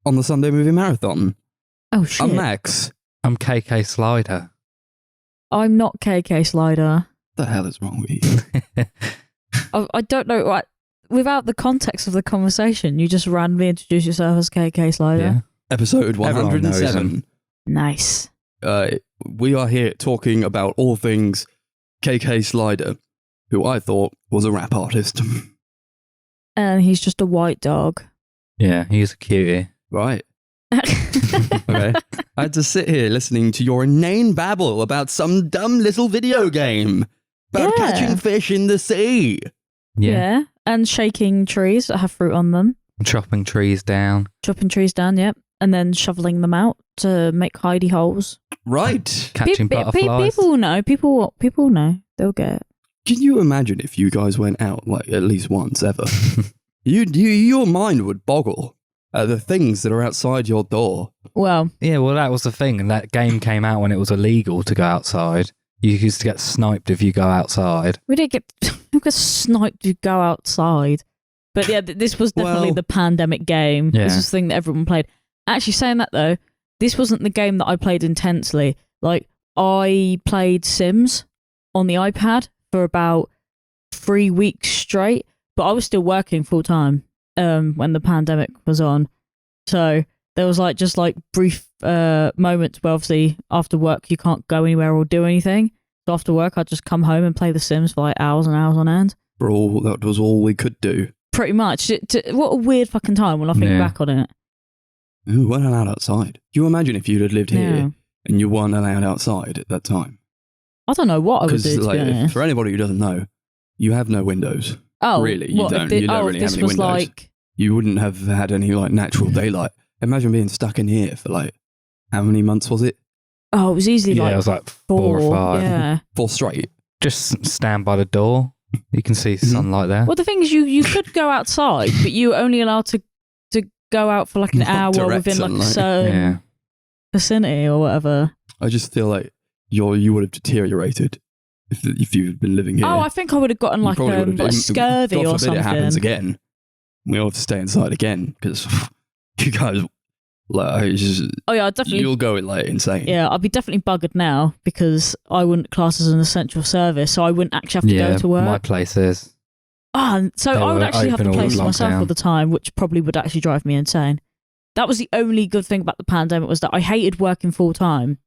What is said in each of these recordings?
on the Sunday Movie Marathon. Oh, shit. I'm Max. I'm KK Slider. I'm not KK Slider. What the hell is wrong with you? I don't know. Right, without the context of the conversation, you just randomly introduce yourself as KK Slider. Yeah. Episode Everyone knows 107. Nice. We are here talking about all things KK Slider, who I thought was a rap artist. And he's just a white dog. Yeah, he's a cutie. Right. Okay. I had to sit here listening to your inane babble about some dumb little video game about Yeah. catching fish in the sea. Yeah. And shaking trees that have fruit on them. Chopping trees down. Chopping trees down, yep. And then shoveling them out to make hidey holes. Right. Catching butterflies. People know. People know. They'll get it. Can you imagine if you guys went out like at least once ever? Your mind would boggle at the things that are outside your door. Well, Yeah, well, that was the thing. And that game came out when it was illegal to go outside. You used to get sniped if you go outside. we didn't get sniped to go outside. But yeah, this was definitely Well- the pandemic game. Yeah. This was the thing that everyone played. Actually, saying that though, this wasn't the game that I played intensely. Like, I played Sims on the iPad for about 3 weeks straight, but I was still working full time when the pandemic was on. So there was just brief moments where obviously after work you can't go anywhere or do anything. So after work I'd just come home and play The Sims for hours and hours on end. Bro, that was all we could do. Pretty much. What a weird fucking time when I think Yeah. back on it. We weren't allowed outside. Can you imagine if you'd have lived here Yeah. and you weren't allowed outside at that time? I don't know what I would Because do, to be honest. for anybody who doesn't know, you have no windows. Oh, really, you what, don't. If You don't really if this have any was windows. You wouldn't have had any natural daylight. Imagine being stuck in here for how many months was it? Oh, it was easily Yeah, it was like 4 4 or 5. Yeah. 4 straight. Just stand by the door. You can see sunlight there. Well, the thing is, you could go outside, but you were only allowed to go out for an Not hour direct within a sunlight. certain Yeah. vicinity or whatever. I just feel like you would have deteriorated if you'd been living here. Oh, I think I would have gotten You probably would have scurvy God or forbid something. it happens again. We all have to stay inside again because you guys, Oh yeah, I'd definitely. you'll go insane. Yeah, I'd be definitely buggered now because I wouldn't class as an essential service, so I wouldn't actually have to Yeah, go to work. my place is. So They I would were actually have open the all place to myself all lockdown. the time, which probably would actually drive me insane. That was the only good thing about the pandemic, was that I hated working full time,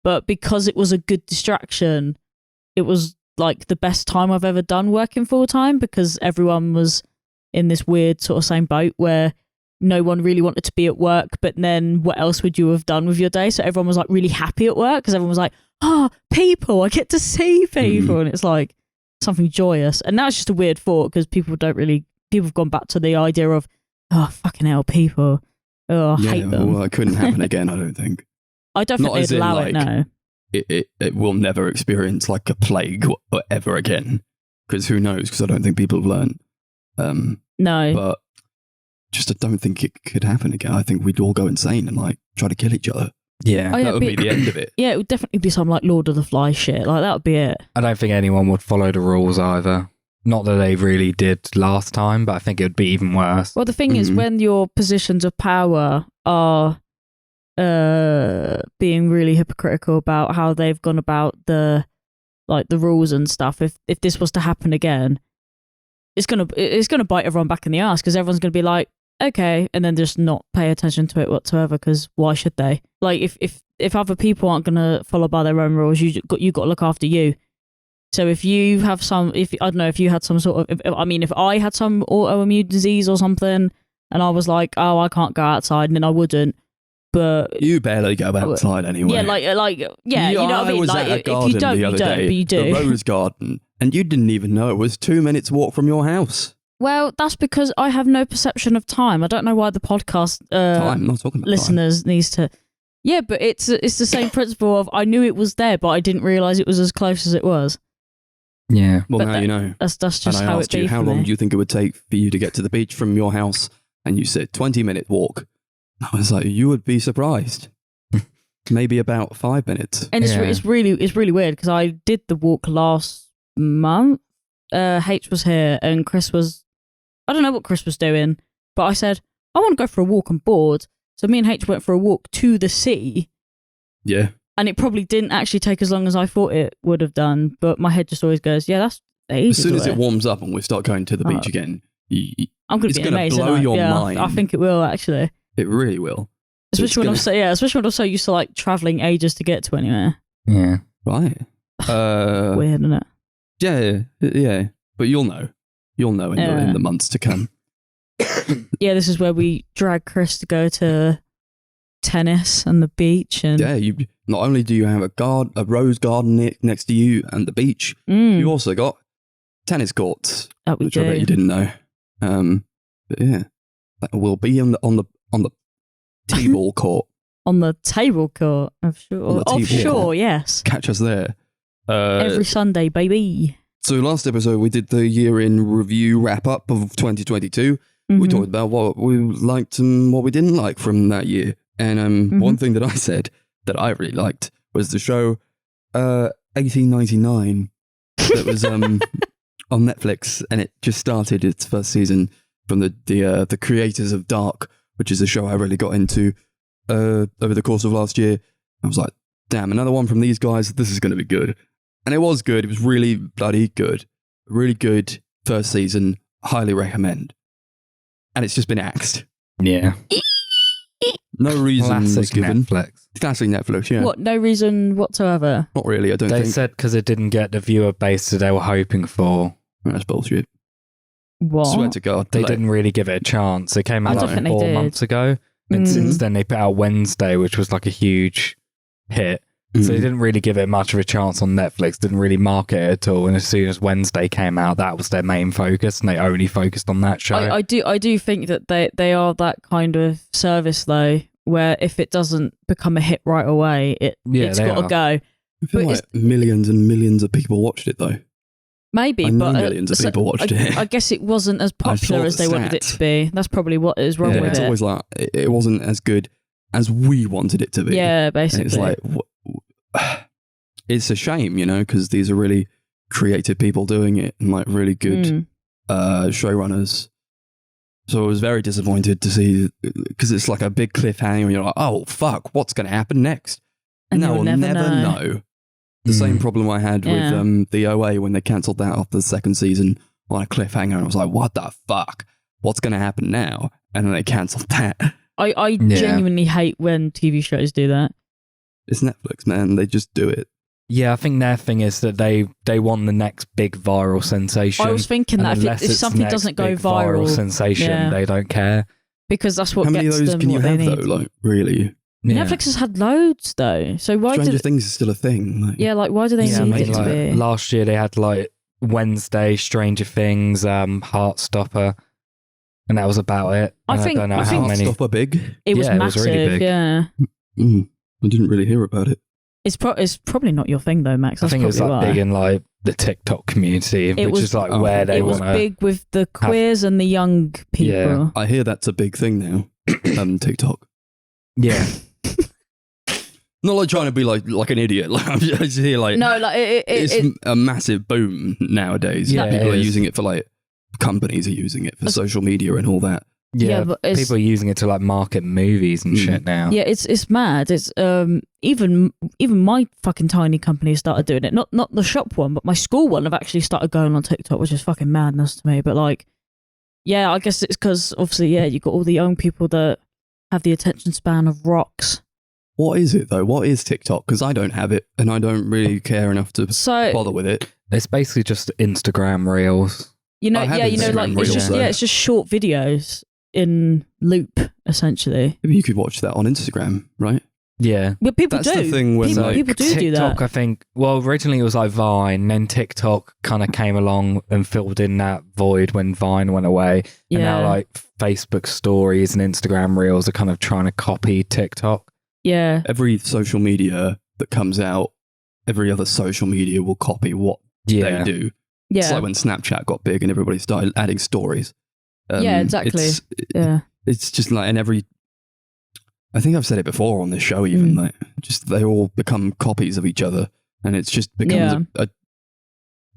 but because it was a good distraction, it was the best time I've ever done working full time, because everyone was in this weird sort of same boat where no one really wanted to be at work, but then what else would you have done with your day? So everyone was really happy at work because everyone was like, oh, people, I get to see people. And it's something joyous. And now it's just a weird thought because people have gone back to the idea of, oh, fucking hell, people. Oh, I hate them. Well, it couldn't happen again, I don't think. I definitely as in, allow it now. It will never experience a plague or ever again, because who knows, because I don't think people have learned. No. But just I don't think it could happen again. I think we'd all go insane and try to kill each other. Yeah. Oh, yeah, That would be the end of it. Yeah, it would definitely be some Lord of the Flies shit. That would be it. I don't think anyone would follow the rules either. Not that they really did last time, but I think it would be even worse. Well, the thing is, when your positions of power are being really hypocritical about how they've gone about the rules and stuff, if this was to happen again, it's gonna bite everyone back in the ass, because everyone's gonna be like, okay, and then just not pay attention to it whatsoever, because why should they? If other people aren't gonna follow by their own rules, you got to look after you. So if you have if you had some sort of, if I had some autoimmune disease or something, and I was like, oh, I can't go outside, and then I wouldn't. But you barely go outside anyway. Yeah, you know what I mean. was at a garden if you don't, the other you don't, day, but you do. the rose garden, and you didn't even know it was 2 minutes walk from your house. Well, that's because I have no perception of time. I don't know why the podcast I'm not talking about listeners needs to. Yeah, but it's the same principle of, I knew it was there, but I didn't realize it was as close as it was. Yeah. Well, But now you know. That's just And I how asked it be you, how for long me. do you think it would take for you to get to the beach from your house? And you said 20-minute walk. I was like, you would be surprised. Maybe about 5 minutes. And Yeah. it's really weird, because I did the walk last month. H was here and Chris was, I don't know what Chris was doing, but I said, I want to go for a walk, I'm bored. So me and H went for a walk to the sea, Yeah. and it probably didn't actually take as long as I thought it would have done. But my head just always goes, yeah, that's ages As soon as away. it warms up and we start going to the beach again, I'm going it's to be gonna amazed. blow your yeah, mind. I think it will actually. it really will. Especially especially when I'm so used to like traveling ages to get to anywhere. Yeah. Right. Weird, isn't it? Yeah. But you'll know. You'll know in the months to come. Yeah, this is where we drag Chris to go to tennis and the beach, and Yeah, you not only do you have a rose garden next to you and the beach, you've also got tennis courts, that we which do. I bet you didn't know. But yeah, that will be on the T-ball court. On the table court, On the table offshore, court. yes. Catch us there. Every Sunday, baby. So last episode we did the year in review wrap up of 2022. We Mhm. talked about what we liked and what we didn't like from that year. And one thing that I said that I really liked was the show 1899 that was on Netflix, and it just started its first season from the creators of Dark, which is a show I really got into over the course of last year. I was like, damn, another one from these guys. This is going to be good. And it was good. It was really bloody good. Really good first season. Highly recommend. And it's just been axed. Yeah. No reason was Classic given. Netflix. Classic Netflix, yeah. What? No reason whatsoever. Not really, I don't They think. said because it didn't get the viewer base that they were hoping for. That's bullshit. What? Swear to God. They like, didn't really give it a chance. It came out I don't like think they 4 did. months ago. And since then they put out Wednesday, which was like a huge hit. So they didn't really give it much of a chance on Netflix, didn't really market it at all. And as soon as Wednesday came out, that was their main focus, and they only focused on that show. I do think that they are that kind of service though, where if it doesn't become a hit right away, it's they got to are. go. I feel But like millions and millions of people watched it, though. Maybe, I know but millions of people watched it. I guess it wasn't as I saw popular the as they wanted it stats. to be. That's probably what is wrong Yeah, with it's it. always like, it wasn't as good as we wanted it to be. Yeah, And basically. it's like, it's a shame, you know, because these are really creative people doing it and like really good showrunners. So I was very disappointed to see, because it's like a big cliffhanger and you're like, oh, fuck, what's going to happen next? And no, you'll we'll never never know. know. The same problem I had with the OA when they cancelled that after the second season on a cliffhanger. I was like, what the fuck? What's going to happen now? And then they cancelled that. I genuinely hate when TV shows do that. It's Netflix, man. They just do it. Yeah, I think their thing is that they want the next big viral sensation. I was thinking and that unless if it's something next doesn't go big viral viral, sensation, they don't care. because that's what How many of gets those them can you what they have, need. though? Like, really? Yeah. Netflix has had loads though, so why Stranger did Things is still a thing. Like, why do they Yeah, I need mean, it to like, be? last year they had like Wednesday, Stranger Things, Heartstopper, and that was about it. I And think- don't know I how think- many. Heartstopper big? It was yeah, it was massive. really big. Yeah, I didn't really hear about it. it's probably not your thing though, Max. I That's think it was probably like why. big in like the TikTok community, which was- is like oh, where they It was want to. big with the queers and the young people. Yeah. I hear that's a big thing now. TikTok. Yeah, Not like trying to be like an idiot. Like, I'm just here like No, like it's it a massive boom nowadays. Yeah, People it are is. using it for like companies are using it for social media and all that. yeah. but it's- People are using it to like market movies and shit now. yeah, it's mad. It's even my fucking tiny company started doing it. Not the shop one, but my school one have actually started going on TikTok, which is fucking madness to me. But like, yeah, I guess it's because obviously, yeah, you got all the young people that have the attention span of rocks. What is it though? What is TikTok? Because I don't have it and I don't really care enough to So bother with it. It's basically just Instagram reels. you know, I have yeah, you know, Instagram like it's Reels, just though. it's just short videos in loop essentially. Maybe you could watch that on Instagram, right? Yeah. But people That's do. the thing when, people, like, people do TikTok, that. I think, well, originally it was like Vine, then TikTok kind of came along and filled in that void when Vine went away. And now, Yeah. like, Facebook stories and Instagram reels are kind of trying to copy TikTok. Yeah, Every social media that comes out, every other social media will copy what Yeah. they do. yeah, It's like when Snapchat got big and everybody started adding stories. Yeah, exactly. It's, yeah. it's just like, and I think I've said it before on this show even, like, just they all become copies of each other. And it's just becomes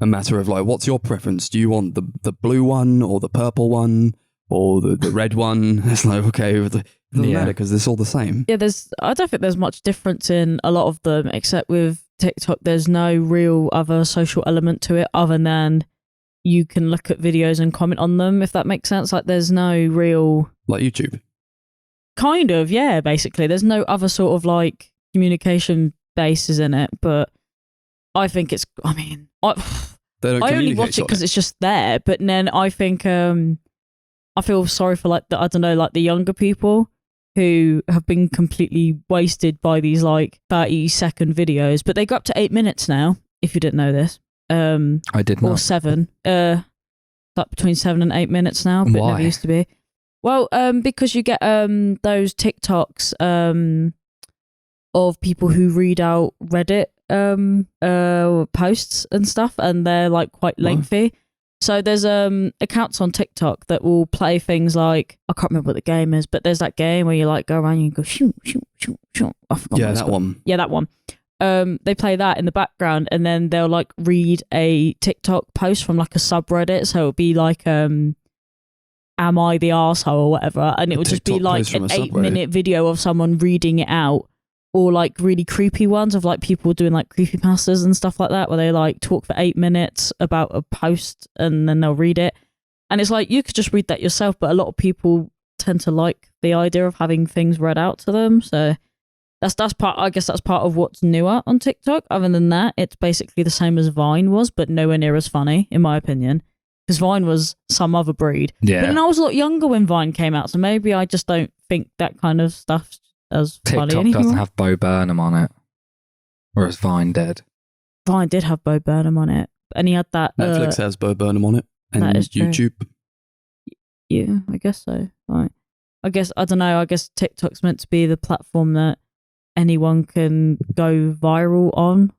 a matter of like, what's your preference? Do you want the blue one or the purple one or the red one? It's like, okay, doesn't Yeah. matter because it's all the same. Yeah, I don't think there's much difference in a lot of them, except with TikTok, there's no real other social element to it other than you can look at videos and comment on them, if that makes sense. Like, there's no real... Like YouTube. Kind of, yeah, basically. There's no other sort of, like, communication bases in it, but I think it's... I mean... They don't I only communicate watch it on because it's just there, but then I think I feel sorry for like I don't know, like the younger people who have been completely wasted by these like 30-second videos, but they go up to 8 minutes now. If you didn't know this, I did or not. 7, like between 7 and 8 minutes now. But it Why? never used to be. Well, because you get those TikToks of people who read out Reddit posts and stuff, and they're like quite lengthy. So there's accounts on TikTok that will play things like, I can't remember what the game is, but there's that game where you like go around and you go shoot, shoot, shoot, shoot. I forgot Yeah, what it's that called. one. Yeah, that one. They play that in the background, and then they'll like read a TikTok post from like a subreddit. So it'll be like am I the arsehole or whatever, and it would just be TikTok like post from an a subreddit? 8-minute video of someone reading it out. Or like really creepy ones of like people doing like creepypastas and stuff like that, where they like talk for 8 minutes about a post and then they'll read it. And it's like, you could just read that yourself, but a lot of people tend to like the idea of having things read out to them. So that's part, I guess that's part of what's newer on TikTok. Other than that, it's basically the same as Vine was, but nowhere near as funny, in my opinion. Because Vine was some other breed. Yeah. But then I was a lot younger when Vine came out, so maybe I just don't think that kind of stuff as funny TikTok anymore. doesn't have Bo Burnham on it. Whereas Vine did. Vine did have Bo Burnham on it, and he had that. Netflix has Bo Burnham on it. And that is true. YouTube. Yeah, I guess so. Right. I guess, I don't know, I guess TikTok's meant to be the platform that anyone can go viral on.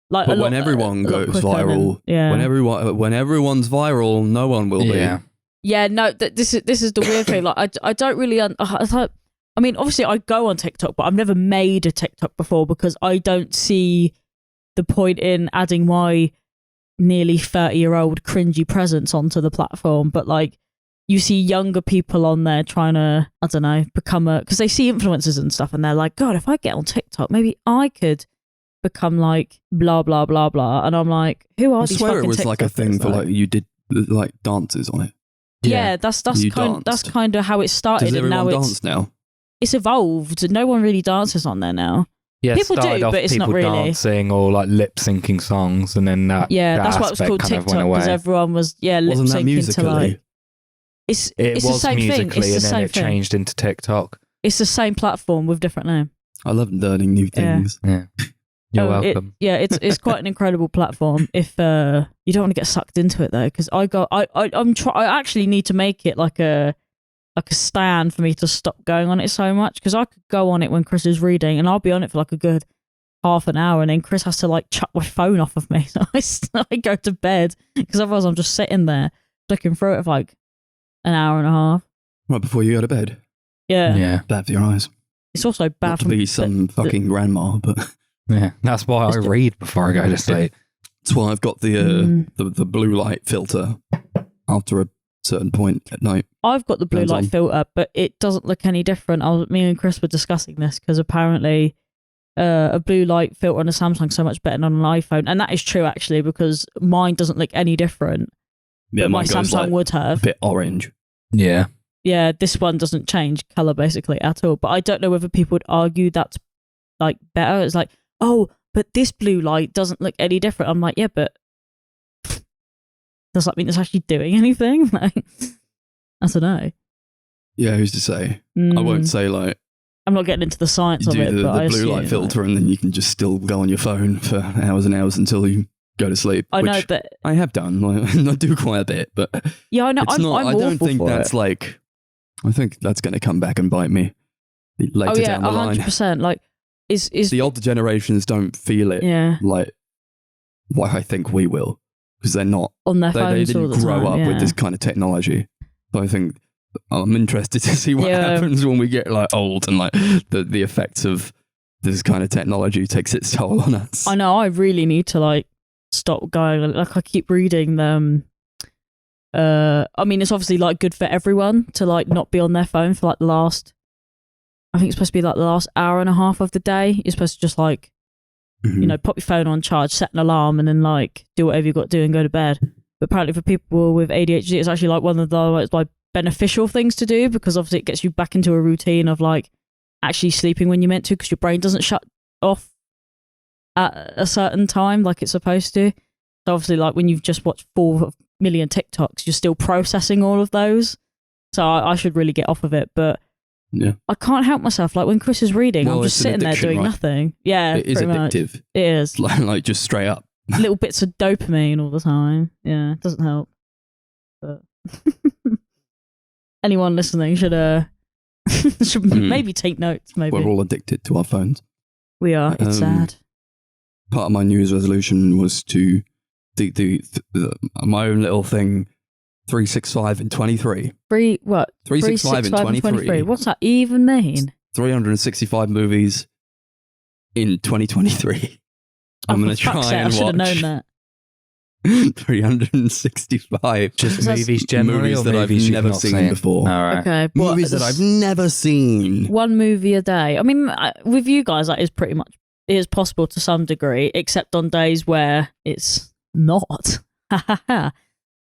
Like, But when everyone goes viral, yeah. when everyone's viral, no one will Yeah. Yeah, no, this is the weird thing. Like, I don't really. I mean, obviously, I go on TikTok, but I've never made a TikTok before because I don't see the point in adding my nearly 30-year-old cringy presence onto the platform. But like, you see younger people on there trying to, I don't know, because they see influencers and stuff, and they're like, God, if I get on TikTok, maybe I could become like blah blah blah blah. And I'm like, who are be. I these? swear it fucking was like a TikTokers? thing for like you did like dances on it. Yeah, that's You that's danced. kind of how it started, Does and now everyone it's dance now? evolved. No one really dances on there now. Yeah, People do, started off but it's not people really. dancing or like lip syncing songs, and then that. Yeah, that that's why it was aspect called kind of TikTok, went away. because everyone was lip Wasn't that syncing to musically? like. It's It the was same thing. musically, It's the and then same it thing. changed into TikTok. It's the same platform with different name. I love learning new Yeah. things. Yeah, you're welcome. It's quite an incredible platform. If you don't want to get sucked into it though, because I actually need to make it like a stand for me to stop going on it so much, because I could go on it when Chris is reading, and I'll be on it for like a good half an hour, and then Chris has to like chuck my phone off of me, so I go to bed, because otherwise I'm just sitting there flicking through it for like an hour and a half. Right before you go to bed. Yeah, Yeah, Bad for your eyes. it's also bad Not to for be some fucking grandma, but yeah. That's why I read before I go to sleep. that's why I've got the blue light filter after a certain point at night. I've got the blue Turns light on. filter, but it doesn't look any different. Me and Chris were discussing this because apparently a blue light filter on a Samsung so much better than on an iPhone, and that is true actually, because mine doesn't look any different. Yeah, but my mine goes, Samsung like, would a have. bit orange. Yeah, Yeah, this one doesn't change color basically at all. But I don't know whether people would argue that's like better. It's like, oh, but this blue light doesn't look any different. I'm like, yeah, but does that mean it's actually doing anything? Like, I don't know. Yeah, who's to say? I won't say like I'm not getting into the science you of do it, the but I blue assume, light filter and then you can just still go on your phone for hours and hours until you go to sleep. I know, which but I have done. Like, I do quite a bit, but yeah, I know. it's I'm not. I awful don't think for that's it. like. I think that's going to come back and bite me later Oh yeah, down the line. 100%. Like, is The older generations don't feel it yeah like I think we will, because they're not. on their They phones all didn't the grow time. up yeah. with this kind of technology. So I think I'm interested to see what Yeah. happens when we get like old and like the effects of this kind of technology takes its toll on us. I know. I really need to like stop going. Like, I keep reading them. I mean, it's obviously like good for everyone to like not be on their phone for like the last I think it's supposed to be like the last hour and a half of the day. You're supposed to just like, Mhm. you know, pop your phone on charge, set an alarm, and then like do whatever you've got to do and go to bed. But apparently for people with ADHD, it's actually like one of the like beneficial things to do, because obviously it gets you back into a routine of like actually sleeping when you're meant to, because your brain doesn't shut off at a certain time like it's supposed to. So obviously like when you've just watched 4 million TikToks, you're still processing all of those. So I should really get off of it, but Yeah. I can't help myself. Like when Chris is reading, Well, I'm just it's an sitting there addiction, doing right? nothing. Yeah, It is pretty much. addictive. It is. Like just straight up. Little bits of dopamine all the time. Yeah, it doesn't help. But anyone listening should maybe take notes. Maybe We're all addicted to our phones. we are. It's sad. Part of my New Year's resolution was to do my own little thing, 365 in 23. 365 in 23. What's that even mean? 365 movies in 2023. I'm going to try and I should have known watch that. 365 Just That's movies generally, movies or that I've movies you've never not seen before. All right. Okay, Movies that I've never seen. one movie a day. I mean, with you guys, that is pretty much it is possible to some degree, except on days where it's not.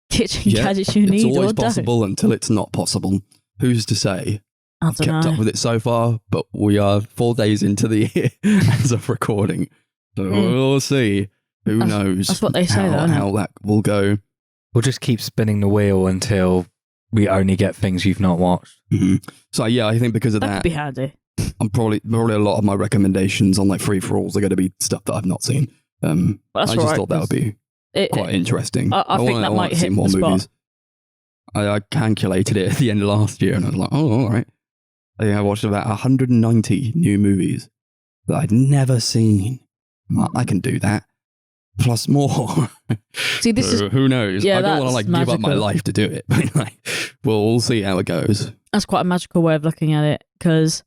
Kitchen gadgets you need it's always or don't. possible until it's not possible. Who's to say? I I've don't kept know. up with it so far, but we are 4 days into the year as of recording. So we'll see. Who knows? That's what they say, though, isn't it? how that will go. We'll just keep spinning the wheel until we only get things you've not watched. Mhm. So yeah, I think because of That that, could be handy. I'm probably a lot of my recommendations on like free for alls are going to be stuff that I've not seen. That's I just alright, thought that would be quite interesting. I think wanna- that wanna might see hit more the spot. movies. I calculated it at the end of last year, and I was like, oh, all right. I think I watched about 190 new movies that I'd never seen. I'm like, I can do that. Plus more. See, this is Who knows? Yeah, I don't want to that's like give up my magical. life to do it. But like, we'll see how it goes. that's quite a magical way of looking at it, because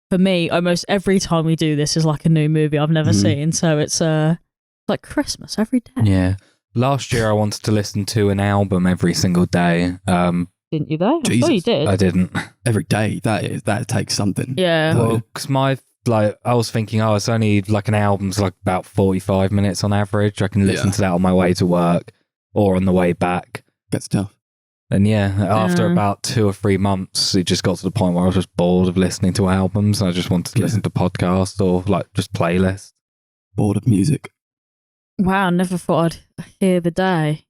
for me, almost every time we do this is like a new movie I've never Mhm. seen. So it's like Christmas every day. Yeah. Last year, I wanted to listen to an album every single day. Didn't you though? I thought you Jesus. did. I didn't. Every day, that takes something. Yeah. Well, because I was thinking, it's only like an album's like about 45 minutes on average. I can listen Yeah. to that on my way to work or on the way back. Gets tough. And yeah, after Yeah. about 2 or 3 months, it just got to the point where I was just bored of listening to albums. I just wanted to Yeah. listen to podcasts or like just playlists. Bored of music. Wow, I never thought I'd hear the day.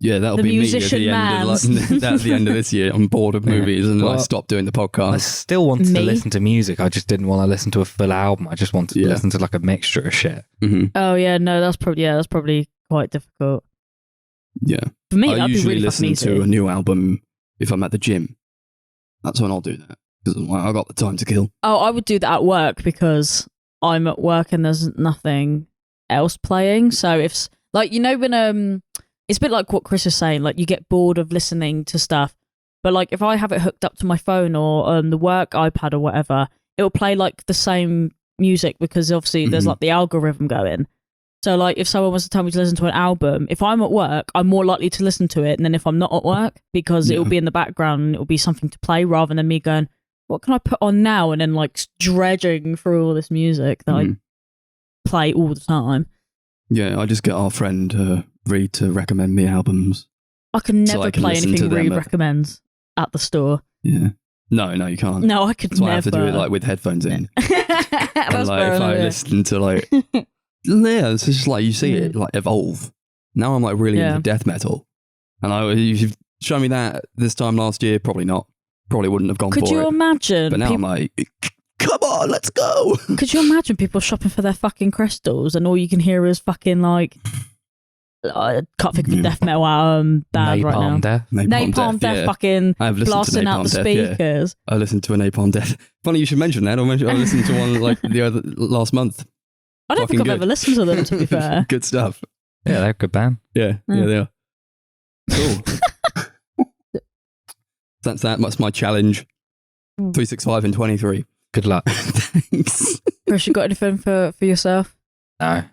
Yeah, that'll The be me at musician the end of mans. that's the end of this year. I'm bored of Yeah. movies and I Well, stopped doing the I podcast. still wanted Me? to listen to music. I just didn't want to listen to a full album. I just wanted to Yeah. listen to like a mixture of shit. Mhm. Oh yeah, no, that's probably quite difficult. Yeah. For me, I that'd be usually really fucking listen easy. to a new album if I'm at the gym. That's when I'll do that. Because I got the time to kill. Oh, I would do that at work because I'm at work and there's nothing else playing. So if like when it's a bit like what Chris is saying, like you get bored of listening to stuff. But like if I have it hooked up to my phone or the work iPad or whatever, it'll play like the same music because obviously there's Mhm. like the algorithm going. So like if someone was to tell me to listen to an album, if I'm at work, I'm more likely to listen to it than if I'm not at work because it'll Yeah. be in the background and it'll be something to play rather than me going, what can I put on now? And then like dredging through all this music that I Mhm. play all the time. Yeah, I just get our friend Reed to recommend me albums. I can So never I can play listen anything to them Reed at- recommends at the store. Yeah. No, you can't. No, I could That's why never. I have to do it like with headphones in. That's And like fair if I enough, yeah. listen to like yeah, it's just like you see it like evolve. Now I'm like really Yeah. into death metal. And you've shown me that this time last year, probably not. Probably wouldn't have gone Could for you it. imagine? But now I'm like, come on, let's go. Could you imagine people shopping for their fucking crystals and all you can hear is fucking like I can't think of a Yeah. death metal band right now. Napalm Death. Napalm Death yeah. fucking I have listened blasting to out the Napalm Death, yeah. speakers. I listened to a Napalm Death. Funny you should mention that. I listened to one like the other last month. I don't think Fucking I've good. ever listened to them, to be fair. Good stuff. Yeah, they're a good band. Yeah, Mm. they are. Cool. That's my challenge. Mm. 365 and 23. Good luck. Thanks. Chris, you got anything for yourself? No.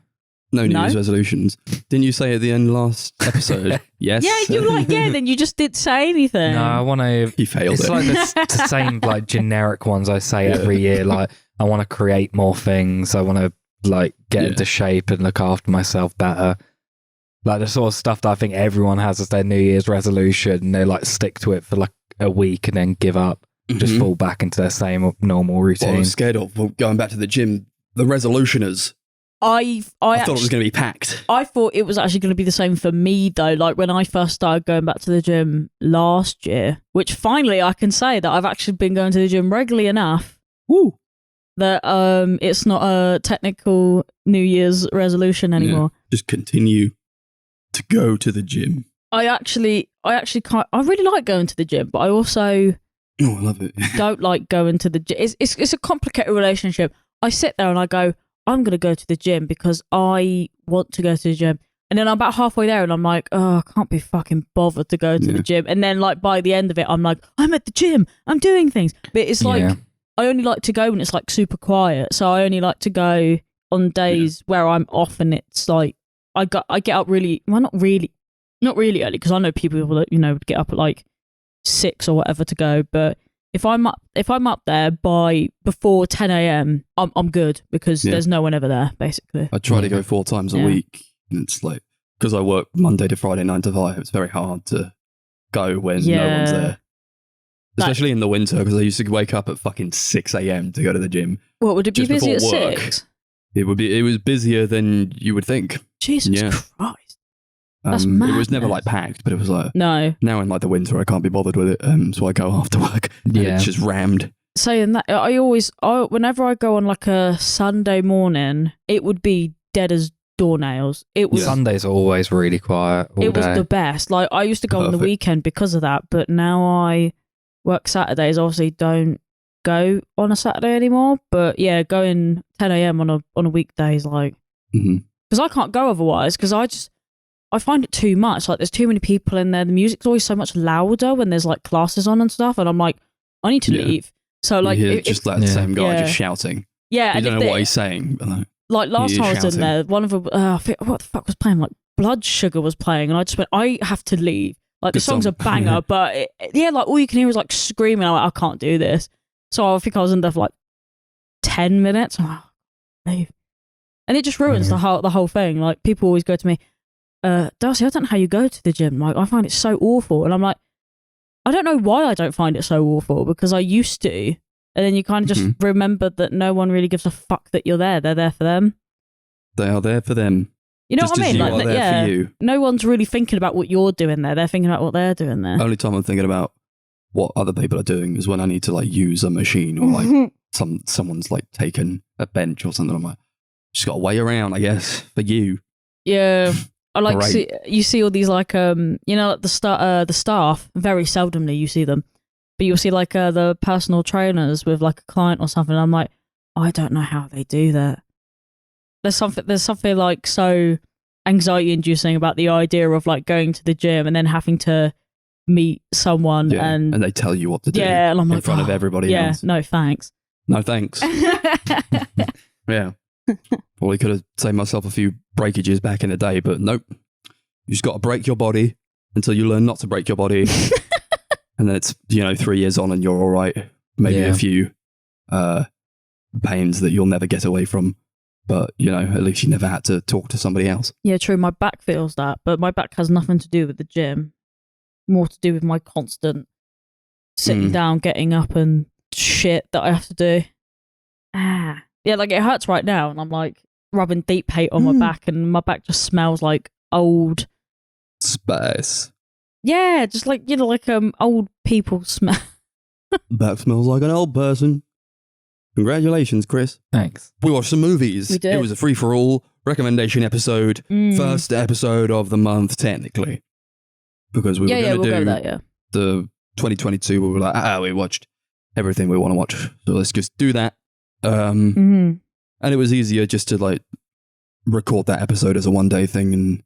No New No. Year's resolutions. Didn't you say at the end last episode? Yes. Yeah, you like, yeah, then you just didn't say anything. No, I want to. He failed It's it. like the same like generic ones I say every year. Like I want to create more things. I want to like get into shape and look after myself better. Like the sort of stuff that I think everyone has as their New Year's resolution. And they like stick to it for like a week and then give up. Just fall back into their same normal What I routine. was scared of going back to the gym. The resolutioners. I thought it was going to be packed. I thought it was actually going to be the same for me though. Like when I first started going back to the gym last year, which finally I can say that I've actually been going to the gym regularly enough. Woo. That it's not a technical New Year's resolution anymore. Yeah. Just continue to go to the gym. I actually I really like going to the gym, but I also Oh, I love it. don't like going to the gym. It's a complicated relationship. I sit there and I go, I'm going to go to the gym because I want to go to the gym. And then I'm about halfway there and I'm like, oh, I can't be fucking bothered to go to the gym. And then like by the end of it, I'm like, I'm at the gym. I'm doing things. But it's like, I only like to go when it's like super quiet. So I only like to go on days where I'm off and it's like, I get up really, well, not really early because I know people that, get up at like 6 or whatever to go. But if I'm up there by before 10 a.m, I'm good because there's no one ever there, basically. I try to go 4 times a week. And it's like, because I work Monday to Friday, 9 to 5, it's very hard to go when no one's there. Especially in the winter, because I used to wake up at fucking 6 a.m. to go to the gym. What, would it be busy at 6? It was busier than you would think. Jesus Christ. That's mad. It was never like packed, but it was like no. Now in like the winter, I can't be bothered with it, so I go after work. And it's just rammed. Saying that, whenever I go on like a Sunday morning, it would be dead as doornails. It was Sundays are always really quiet. It was the best. Like I used to go on the weekend because of that, but now I work Saturdays. Obviously, don't go on a Saturday anymore. But yeah, going 10 a.m. on a weekday is like because I can't go otherwise because I find it too much. Like, there's too many people in there. The music's always so much louder when there's like classes on and stuff. And I'm like, I need to leave. So like, the same guy just shouting. Yeah, you don't know what he's saying. Like last time I was in there, one of them, what the fuck was playing? Like Blood Sugar was playing, and I just went, I have to leave. Like the song's a banger, but like all you can hear is like screaming. I'm like, I can't do this. So I think I was in there for like 10 minutes. I'm like, leave. And it just ruins the whole thing. Like people always go to me, Darcy, I don't know how you go to the gym. Like, I find it so awful. And I'm like, I don't know why I don't find it so awful because I used to. And then you kind of just remember that no one really gives a fuck that you're there. They're there for them. They are there for them. You know just what I mean? As you are there for you. No one's really thinking about what you're doing there. They're thinking about what they're doing there. Only time I'm thinking about what other people are doing is when I need to like use a machine or like someone's like taken a bench or something. I'm like, just got to wait around, I guess, for you. Yeah. I like you see all these like the staff, very seldomly you see them, but you'll see like the personal trainers with like a client or something. I'm like, I don't know how they do that. There's something like so anxiety inducing about the idea of like going to the gym and then having to meet someone and they tell you what to do and I'm like, in front of everybody else. No thanks. No thanks. Yeah. Probably could have saved myself a few breakages back in the day, but nope. You just got to break your body until you learn not to break your body. And then it's, 3 years on and you're all right. Maybe a few pains that you'll never get away from. But, at least you never had to talk to somebody else. Yeah, true. My back feels that, but my back has nothing to do with the gym. More to do with my constant sitting down, getting up and shit that I have to do. Yeah, like it hurts right now, and I'm like rubbing deep paint on my back, and my back just smells like old space. Yeah, just like old people smell. Back smells like an old person. Congratulations, Chris. Thanks. We watched some movies. We did. It was a free for all recommendation episode, first episode of the month, technically, because we were going to do the 2022. We were like, we watched everything we want to watch, so let's just do that. And it was easier just to like record that episode as a one-day thing, and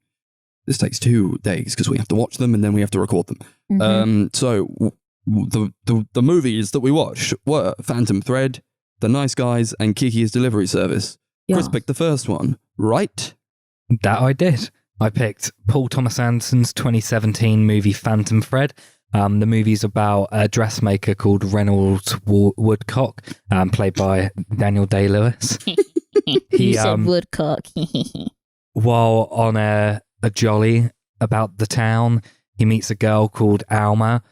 this takes 2 days because we have to watch them and then we have to record them. So the movies that we watched were Phantom Thread, The Nice Guys, and Kiki's Delivery Service. Chris picked the first one, right? That I did. I picked Paul Thomas Anderson's 2017 movie Phantom Thread. The movie's about a dressmaker called Reynolds Woodcock, played by Daniel Day-Lewis. You said Woodcock. While on a jolly about the town, he meets a girl called Alma,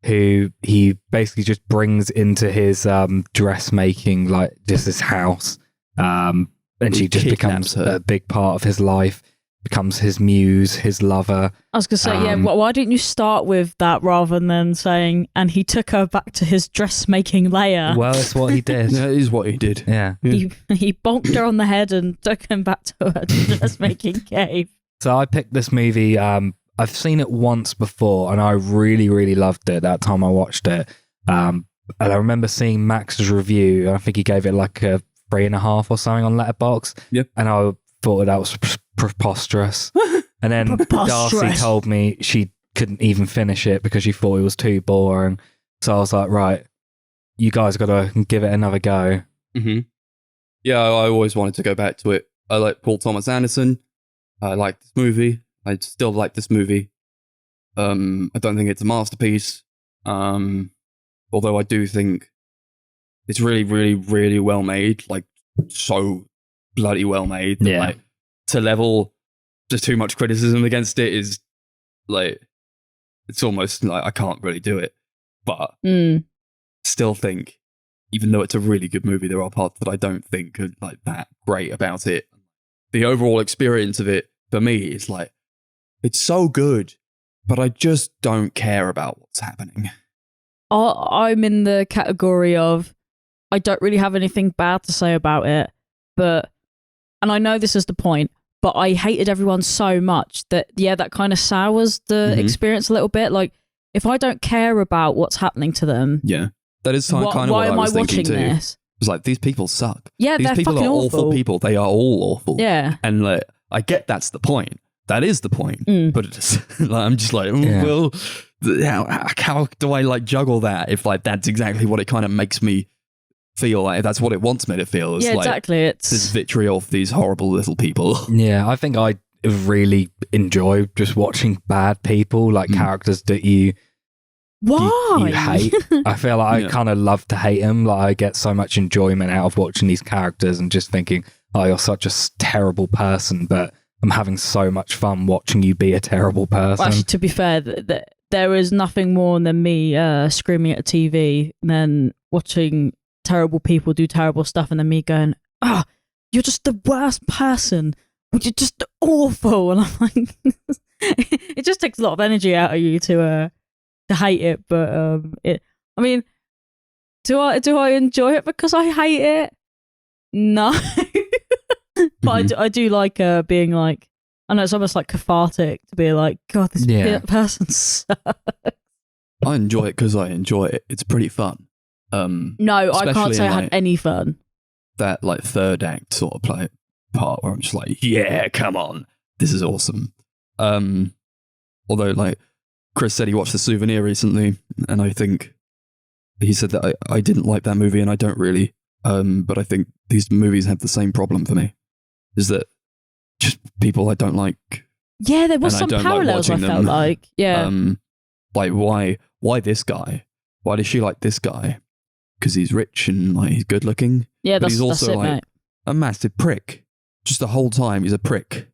who he basically just brings into his dressmaking, like just his house. And she just becomes a big part of his life, becomes his muse, his lover. I was going to say, why didn't you start with that rather than saying, and he took her back to his dressmaking lair? Well, it's what he did. Yeah, it is what he did. Yeah. He bonked her on the head and took him back to her dressmaking cave. So I picked this movie. I've seen it once before and I really, really loved it that time I watched it. And I remember seeing Max's review, and I think he gave it like a 3.5 or something on Letterboxd. Yep. And I thought that was preposterous. And then Darcy told me she couldn't even finish it because she thought it was too boring. So I was like, right, you guys got to give it another go. Mm-hmm. Yeah, I always wanted to go back to it. I like Paul Thomas Anderson. I like this movie. I still like this movie. I don't think it's a masterpiece. Although I do think it's really, really, really well made. Like, so bloody well made. Yeah. Like, to level just too much criticism against it is like, it's almost like I can't really do it. But still think, even though it's a really good movie, there are parts that I don't think are like that great about it. The overall experience of it for me is like, it's so good, but I just don't care about what's happening. I'm in the category of, I don't really have anything bad to say about it, and I know this is the point, but I hated everyone so much that, that kind of sours the experience a little bit. Like, if I don't care about what's happening to them, that is kind of what I was thinking too. This? It's like, these people suck. Yeah, these they're people fucking are awful people. They are all awful. Yeah, and like, I get that's the point. That is the point. But it's, like, I'm just like, well, how do I like juggle that if like that's exactly what it kind of makes me feel like? If that's what it wants me to feel. It's like, exactly. It's this vitriol of these horrible little people. Yeah, I think I really enjoy just watching bad people, like characters that you hate. I feel like I kind of love to hate them. Like, I get so much enjoyment out of watching these characters and just thinking, oh, you're such a terrible person, but I'm having so much fun watching you be a terrible person. Well, actually, to be fair, there is nothing more than me screaming at a TV than watching terrible people do terrible stuff, and then me going, you're just the worst person. You're just awful. And I'm like, it just takes a lot of energy out of you to hate it. But I mean, do I enjoy it because I hate it? No. But I do like being like, I know it's almost like cathartic to be like, God, this person sucks. I enjoy it because I enjoy it. It's pretty fun. No, I can't say I had any fun. That like third act sort of part where I'm just like, yeah, come on, this is awesome. Although like Chris said he watched The Souvenir recently, and I think he said that I didn't like that movie, and I don't really. But I think these movies have the same problem for me. Is that just people I don't like? Yeah, there was some parallels. I felt like, like why this guy? Why does she like this guy? Because he's rich and like he's good looking. Yeah, but he's also that's it, like mate. a massive prick. Just the whole time he's a prick,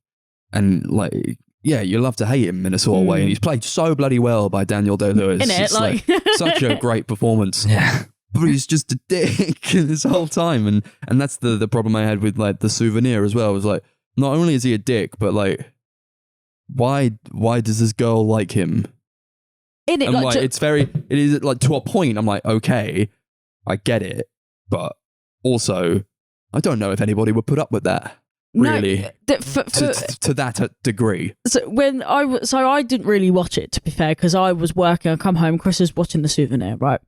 and like, yeah, you love to hate him in a sort of way. And he's played so bloody well by Daniel Day-Lewis. It's like such a great performance. Yeah. But he's just a dick this whole time, and that's the problem I had with like The Souvenir as well. It was like, not only is he a dick, but like, why does this girl like him? In it, and like, it is like to a point. I'm like, okay, I get it, but also, I don't know if anybody would put up with that. Really, to that degree. So I didn't really watch it, to be fair, because I was working. I come home, Chris is watching The Souvenir, right?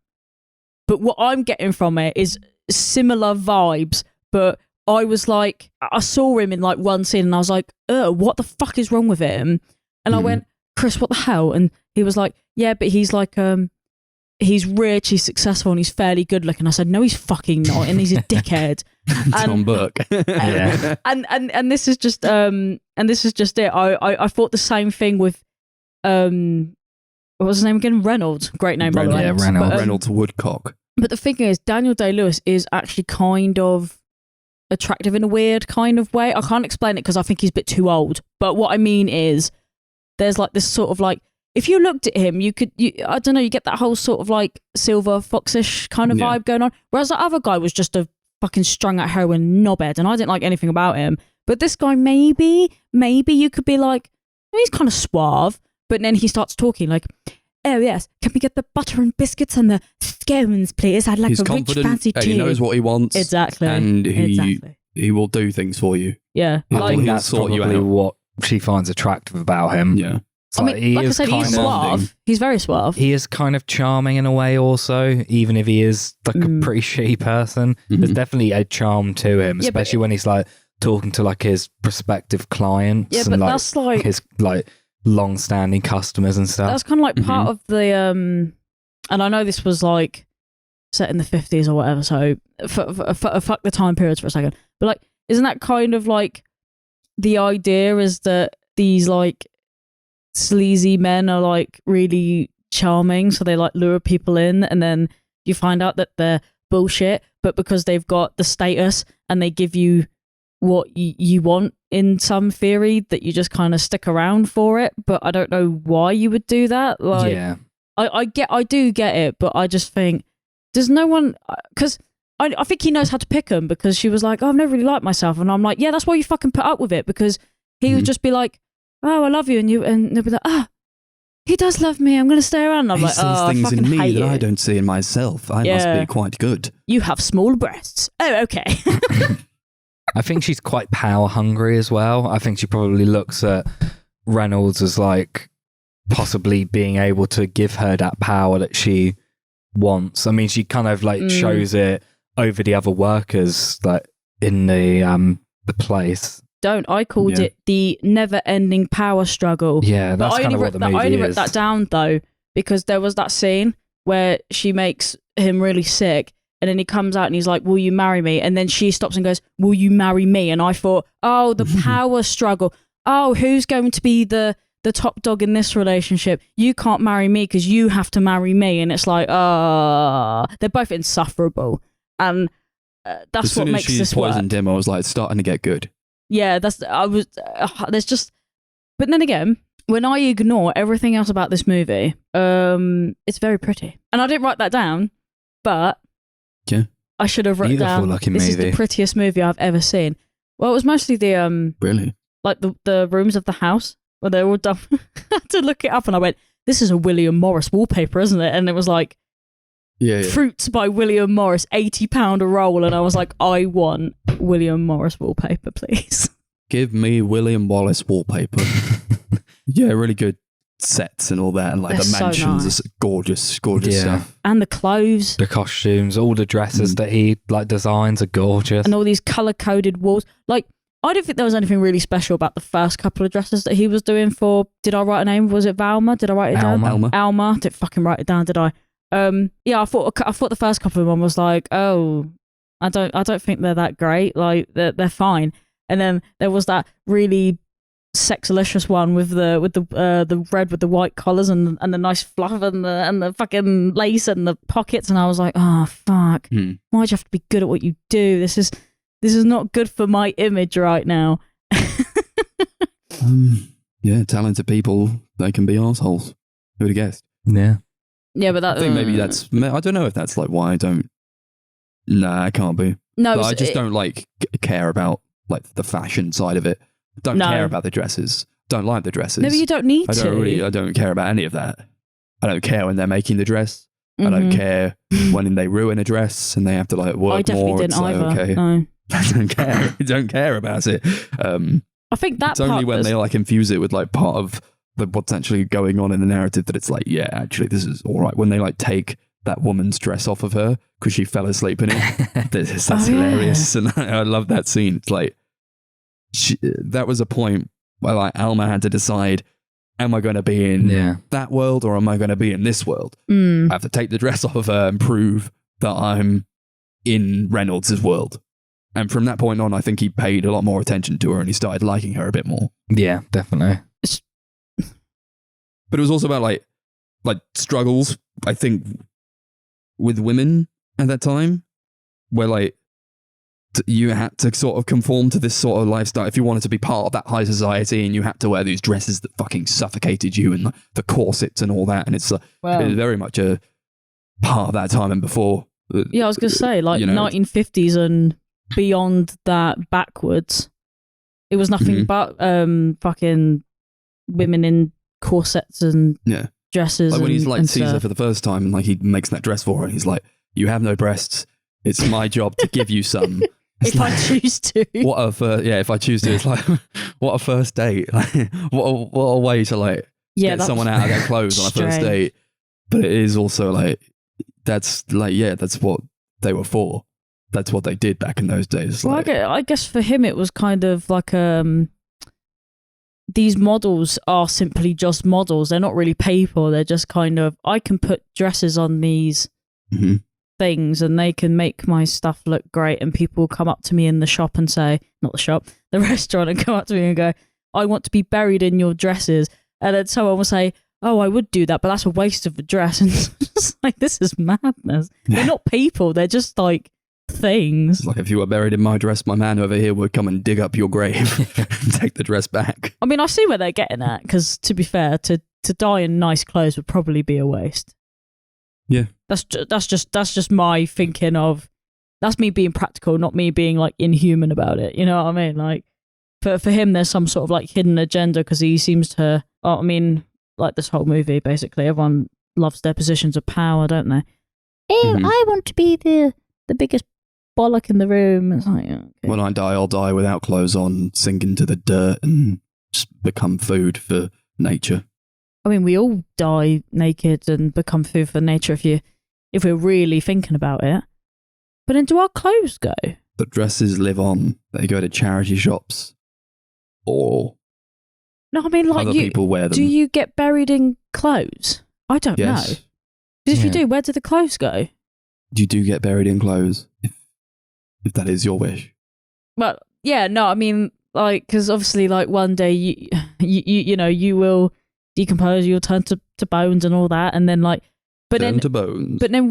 But what I'm getting from it is similar vibes, but I was like, I saw him in like one scene and I was like, what the fuck is wrong with him? And I went, Chris, what the hell? And he was like, yeah, but he's like, he's rich, he's successful, and he's fairly good looking. I said, no, he's fucking not, and he's a dickhead. Tom Burke. Yeah. And this is just it. I thought the same thing with what was his name again? Reynolds. Great name, by the way. Yeah, Reynolds. But, Reynolds Woodcock. but the thing is, Daniel Day-Lewis is actually kind of attractive in a weird kind of way. I can't explain it because I think he's a bit too old. But what I mean is, there's like this sort of like, if you looked at him, you I don't know, you get that whole sort of like silver foxish kind of vibe going on. Whereas the other guy was just a fucking strung out heroin knobhead, and I didn't like anything about him. But this guy, maybe you could be like, he's kind of suave. But then he starts talking like, oh yes, can we get the butter and biscuits and the scones, please? I'd like He's a rich confident, fancy tea. he knows what he wants. Exactly. And he will do things for you. Yeah. I Like, think that's sort you probably out. what she finds attractive about him. Yeah. It's I like, mean, he like I is said, he's kind of suave. He's very suave. he is kind of charming in a way also, even if he is like a pretty shitty person. There's definitely a charm to him, Yeah, but- especially when he's like talking to like his prospective clients Yeah, but and like that's like his like long-standing customers and stuff. that's kind of like part of the and I know this was like set in the 50s or whatever, so fuck the time periods for a second. But like, isn't that kind of like the idea is that these like sleazy men are like really charming, so they like lure people in, and then you find out that they're bullshit, but because they've got the status and they give you what you want in some theory, that you just kind of stick around for it. But I don't know why you would do that. Like, yeah. I do get it, but I just think there's no one, because I think he knows how to pick them, because she was like, oh, I've never really liked myself, and I'm like, yeah, that's why you fucking put up with it, because he would just be like, oh, I love you, and they'll be like, ah, he does love me, I'm gonna stay around. And I'm He like, sees oh, I things fucking in me hate that I it. don't see in myself. I must be quite good. You have small breasts. Oh, okay. I think she's quite power hungry as well. I think she probably looks at Reynolds as like possibly being able to give her that power that she wants. I mean, she kind of like shows it over the other workers like in the place. I called it the never-ending power struggle. Yeah, that's kind of what the movie I only is. wrote that down though, because there was that scene where she makes him really sick, and then he comes out and he's like, will you marry me? And then she stops and goes, will you marry me? And I thought, oh, the power struggle. Oh, who's going to be the top dog in this relationship? You can't marry me because you have to marry me. And it's like, they're both insufferable. And that's what makes this work. As soon as she poisoned him, I was like, it's starting to get good. Yeah, there's just, but then again, when I ignore everything else about this movie, it's very pretty. And I didn't write that down, but Yeah. I should have written Beautiful down, looking this is movie. the prettiest movie I've ever seen. Well, it was mostly the, Really? like the rooms of the house where they're all done. I had to look it up and I went, this is a William Morris wallpaper, isn't it? And it was like, Yeah. Fruits by William Morris, £80 a roll. And I was like, I want William Morris wallpaper, please. Give me William Wallace wallpaper. Yeah, really good sets and all that, and like They're the so mansions, nice. is gorgeous Yeah. stuff. And the clothes. The costumes, all the dresses that he like designs are gorgeous. And all these color-coded walls. Like, I don't think there was anything really special about the first couple of dresses that he was doing for, did I write a name? Was it Valma? Did I write it down? Alma. Didn't fucking write it down, did I? Yeah, I thought the first couple of them was like, oh, I don't think they're that great. Like, they're fine. And then there was that really sexalicious one with the red with the white collars and the nice fluff and the fucking lace and the pockets, and I was like, oh fuck, why'd you have to be good at what you do? This is not good for my image right now. Yeah, talented people, they can be assholes. Who would have guessed? Yeah. Yeah, but that I think maybe that's, I don't know if that's like why I don't, nah, it can't be. no, Like, I just don't like care about like the fashion side of it. Don't care about the dresses. Don't like the dresses. No, but you don't need I to. don't care about any of that. I don't care when they're making the dress. I don't care when they ruin a dress and they have to like work I definitely more. didn't It's like, either. okay. No. I don't care. I don't care about it. I think that It's only part when was- they like infuse it with like part of what's actually going on in the narrative that it's like, yeah, actually this is all right. When they like take that woman's dress off of her because she fell asleep in it. That's hilarious. And I love that scene. It's like, that was a point where like Alma had to decide, am I going to be in that world or am I going to be in this world? I have to take the dress off of her and prove that I'm in Reynolds' world. And from that point on, I think he paid a lot more attention to her and he started liking her a bit more. Yeah, definitely. But it was also about like struggles, I think, with women at that time, where like you had to sort of conform to this sort of lifestyle if you wanted to be part of that high society, and you had to wear these dresses that fucking suffocated you and the corsets and all that. And it's it was very much a part of that time and before. Yeah, I was going to say, like 1950s and beyond that backwards, it was nothing but fucking women in corsets and dresses. Like when he's like Caesar stuff. for the first time and like he makes that dress for her and he's like, you have no breasts. It's my job to give you some. If I choose to. If I choose to, it's like, what a first date. Like, what a way to like get someone out of their clothes on a first date. But it is also like, that's what they were for. That's what they did back in those days. Well, like, I guess for him it was kind of like these models are simply just models. They're not really people. They're just kind of, I can put dresses on these things and they can make my stuff look great, and people come up to me in the shop and say, not the shop, the restaurant, and come up to me and go, I want to be buried in your dresses. And then someone will say, oh, I would do that, but that's a waste of a dress. And it's just like, this is madness. They're not people. They're just like things. It's like if you were buried in my dress, my man over here would come and dig up your grave and take the dress back. I mean, I see where they're getting at, because to be fair, to die in nice clothes would probably be a waste. Yeah. That's just my thinking of, that's me being practical, not me being like inhuman about it. You know what I mean? Like for him, there's some sort of like hidden agenda, because he seems to, I mean, like this whole movie, basically, everyone loves their positions of power, don't they? I want to be the biggest bollock in the room. It's like, okay. When I die, I'll die without clothes on, sink into the dirt and just become food for nature. I mean, we all die naked and become food for nature if we're really thinking about it. But then do our clothes go? The dresses live on. They go to charity shops. Or no, I mean, like other people wear them. Do you get buried in clothes? I don't know. Yes. Because if you do, where do the clothes go? You do get buried in clothes, if that is your wish. Well, yeah, no, I mean, like, because obviously, like, one day you will decompose, you'll turn to bones and all that, and then like, turn to bones. But then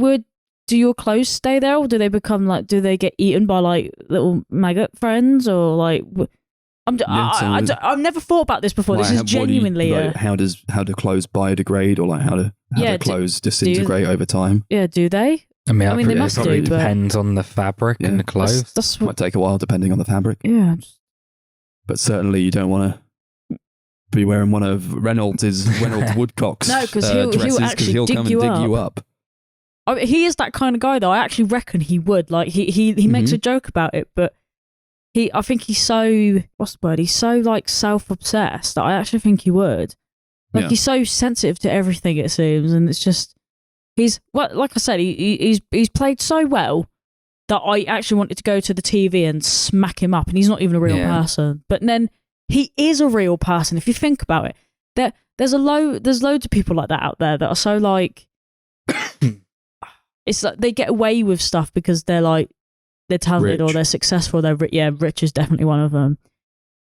do your clothes stay there, or do they become like, do they get eaten by like little maggot friends, or like? I've never thought about this before. Like, this is genuinely how do clothes biodegrade, or like how do clothes disintegrate over time? Yeah, do they? I mean, they must probably do, depends on the fabric and the clothes. That's might take a while depending on the fabric. Yeah, but certainly you don't want to be wearing one of Reynolds Woodcock's dresses, because he'll come and dig you up. I mean, he is that kind of guy, though. I actually reckon he would. Like he makes a joke about it, but I think he's so, what's the word? He's so like self-obsessed that I actually think he would. Like he's so sensitive to everything, it seems, and it's just like I said, he's played so well that I actually wanted to go to the TV and smack him up, and he's not even a real person. But then he is a real person if you think about it. There's loads of people like that out there that are so like it's like they get away with stuff because they're talented, or they're successful. Rich is definitely one of them.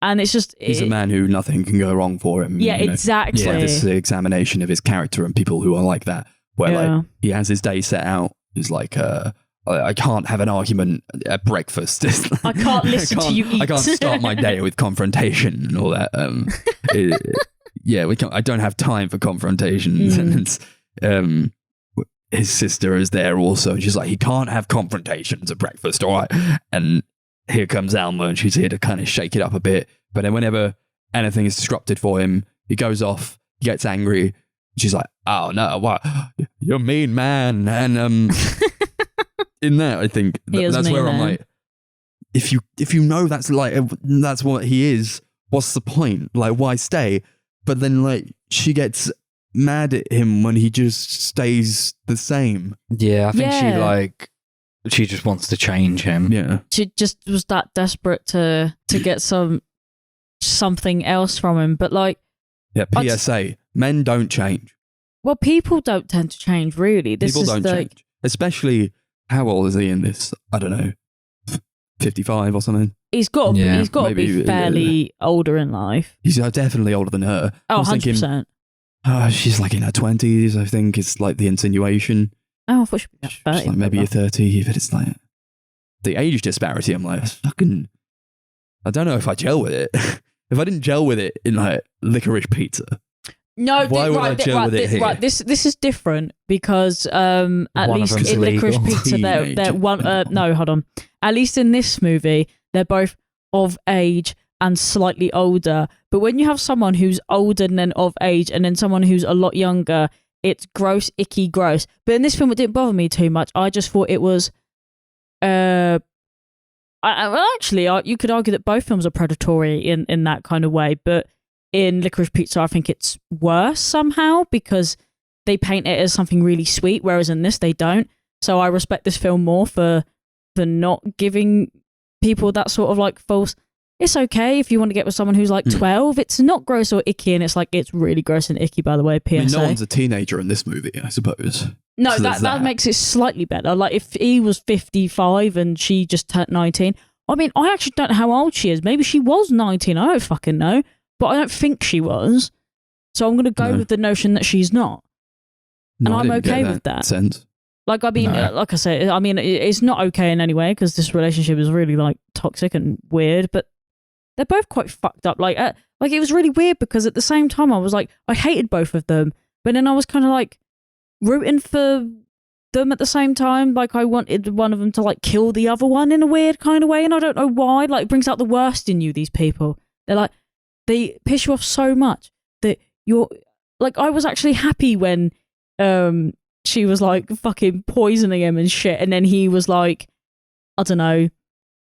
And it's just he's a man who nothing can go wrong for him. Yeah, exactly. Yeah, this is the examination of his character, and people who are like that, where like he has his day set out. He's like, I can't have an argument at breakfast. I can't listen to you eat. I can't start my day with confrontation and all that. I don't have time for confrontations. And his sister is there also, and she's like, he can't have confrontations at breakfast, all right? And here comes Alma, and she's here to kind of shake it up a bit. But then whenever anything is disrupted for him, he goes off, he gets angry. She's like, oh no, what? You're a mean man. And in that, I think that's where I'm like, if you know that's what he is, what's the point? Like, why stay? But then like she gets mad at him when he just stays the same. Yeah, I think she just wants to change him. Yeah, she just was that desperate to get something else from him. But like, Yeah, PSA, men don't change. Well, people don't tend to change, really. People don't change. Especially, how old is he in this? I don't know, 55 or something? He's got to be fairly older in life. He's definitely older than her. Oh, 100%. She's like in her 20s, I think. It's like the insinuation. Oh, I thought she'd be 30. Like maybe you're 30, but it's like the age disparity. I'm like, fucking, I don't know if I gel with it. If I didn't gel with it in like Licorice Pizza. No, why would I gel with it here? Right, this is different because at least in Licorice Pizza, they're one. No, hold on. At least in this movie, they're both of age and slightly older. But when you have someone who's older and then of age, and then someone who's a lot younger, it's gross, icky, gross. But in this film, it didn't bother me too much. I just thought it was. Actually, you could argue that both films are predatory in that kind of way, but in Licorice Pizza, I think it's worse somehow because they paint it as something really sweet, whereas in this they don't. So I respect this film more for not giving people that sort of like false. It's okay if you want to get with someone who's like 12. It's not gross or icky, and it's like it's really gross and icky. By the way, PSA. I mean, no one's a teenager in this movie, I suppose. No, so that makes it slightly better. Like if he was 55 and she just turned 19. I mean, I actually don't know how old she is. Maybe she was 19. I don't fucking know. But I don't think she was. So I'm going to go with the notion that she's not. No, and I'm okay with that. Sense. Like, I mean, like I said, I mean, it's not okay in any way because this relationship is really like toxic and weird, but they're both quite fucked up. Like it was really weird because at the same time I was like, I hated both of them, but then I was kind of like rooting for them at the same time. Like I wanted one of them to like kill the other one in a weird kind of way, and I don't know why. Like it brings out the worst in you, these people. They're like, they piss you off so much that you're like, I was actually happy when she was like fucking poisoning him and shit, and then he was like, I don't know,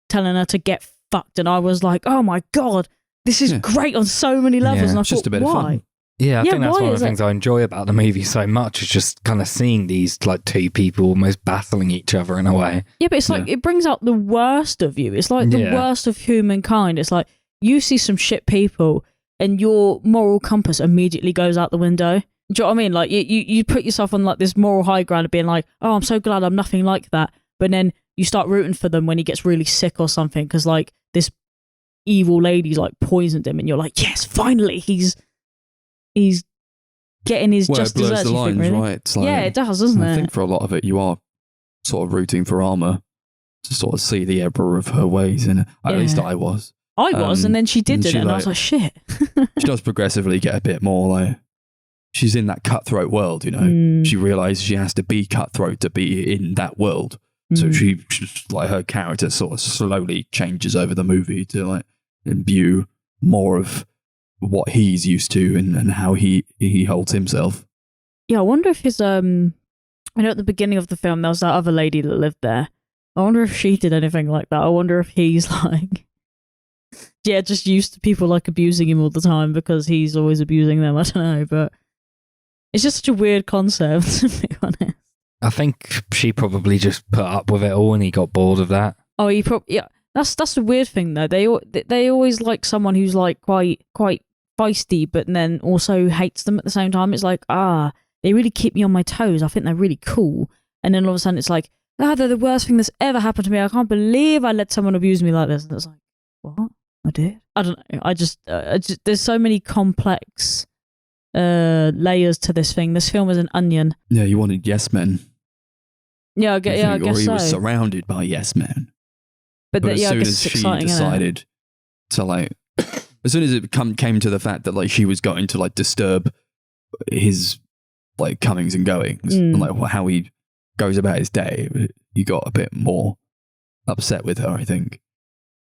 telling her to get fucked, and I was like, oh my god, this is great on so many levels. And I just thought, a bit of fun. Yeah, I think that's one of the things I enjoy about the movie so much is just kind of seeing these like two people almost battling each other in a way. Yeah, but it's like it brings out the worst of you. It's like the worst of humankind. It's like you see some shit people and your moral compass immediately goes out the window. Do you know what I mean? Like you put yourself on like this moral high ground of being like, oh, I'm so glad I'm nothing like that. But then you start rooting for them when he gets really sick or something because like this evil lady's like poisoned him, and you're like, yes, finally he's getting his just it blurs desserts. the lines, really? right? It's like, yeah, it does, doesn't it? I think for a lot of it, you are sort of rooting for Alma to sort of see the error of her ways, and at least I was. And then she did it, and I was like, shit. She does progressively get a bit more like, she's in that cutthroat world, you know. She realizes she has to be cutthroat to be in that world. So she like her character sort of slowly changes over the movie to like imbue more of what he's used to and how he holds himself. Yeah, I wonder if his I know at the beginning of the film there was that other lady that lived there. I wonder if she did anything like that. I wonder if he's like just used to people like abusing him all the time because he's always abusing them. I don't know, but it's just such a weird concept to be honest. I think she probably just put up with it all and he got bored of that. Oh, he probably That's the weird thing though. They always like someone who's like quite feisty, but then also hates them at the same time. It's like they really keep me on my toes. I think they're really cool, and then all of a sudden it's like they're the worst thing that's ever happened to me. I can't believe I let someone abuse me like this. And it's like, what? I did? I don't know. I just there's so many complex layers to this thing. This film is an onion. Yeah, you wanted yes men. Yeah, I guess or he so. was surrounded by yes men. But as soon as as she decided to like, as soon as it came to the fact that like she was going to like disturb his like comings and goings and like how he goes about his day, he got a bit more upset with her, I think.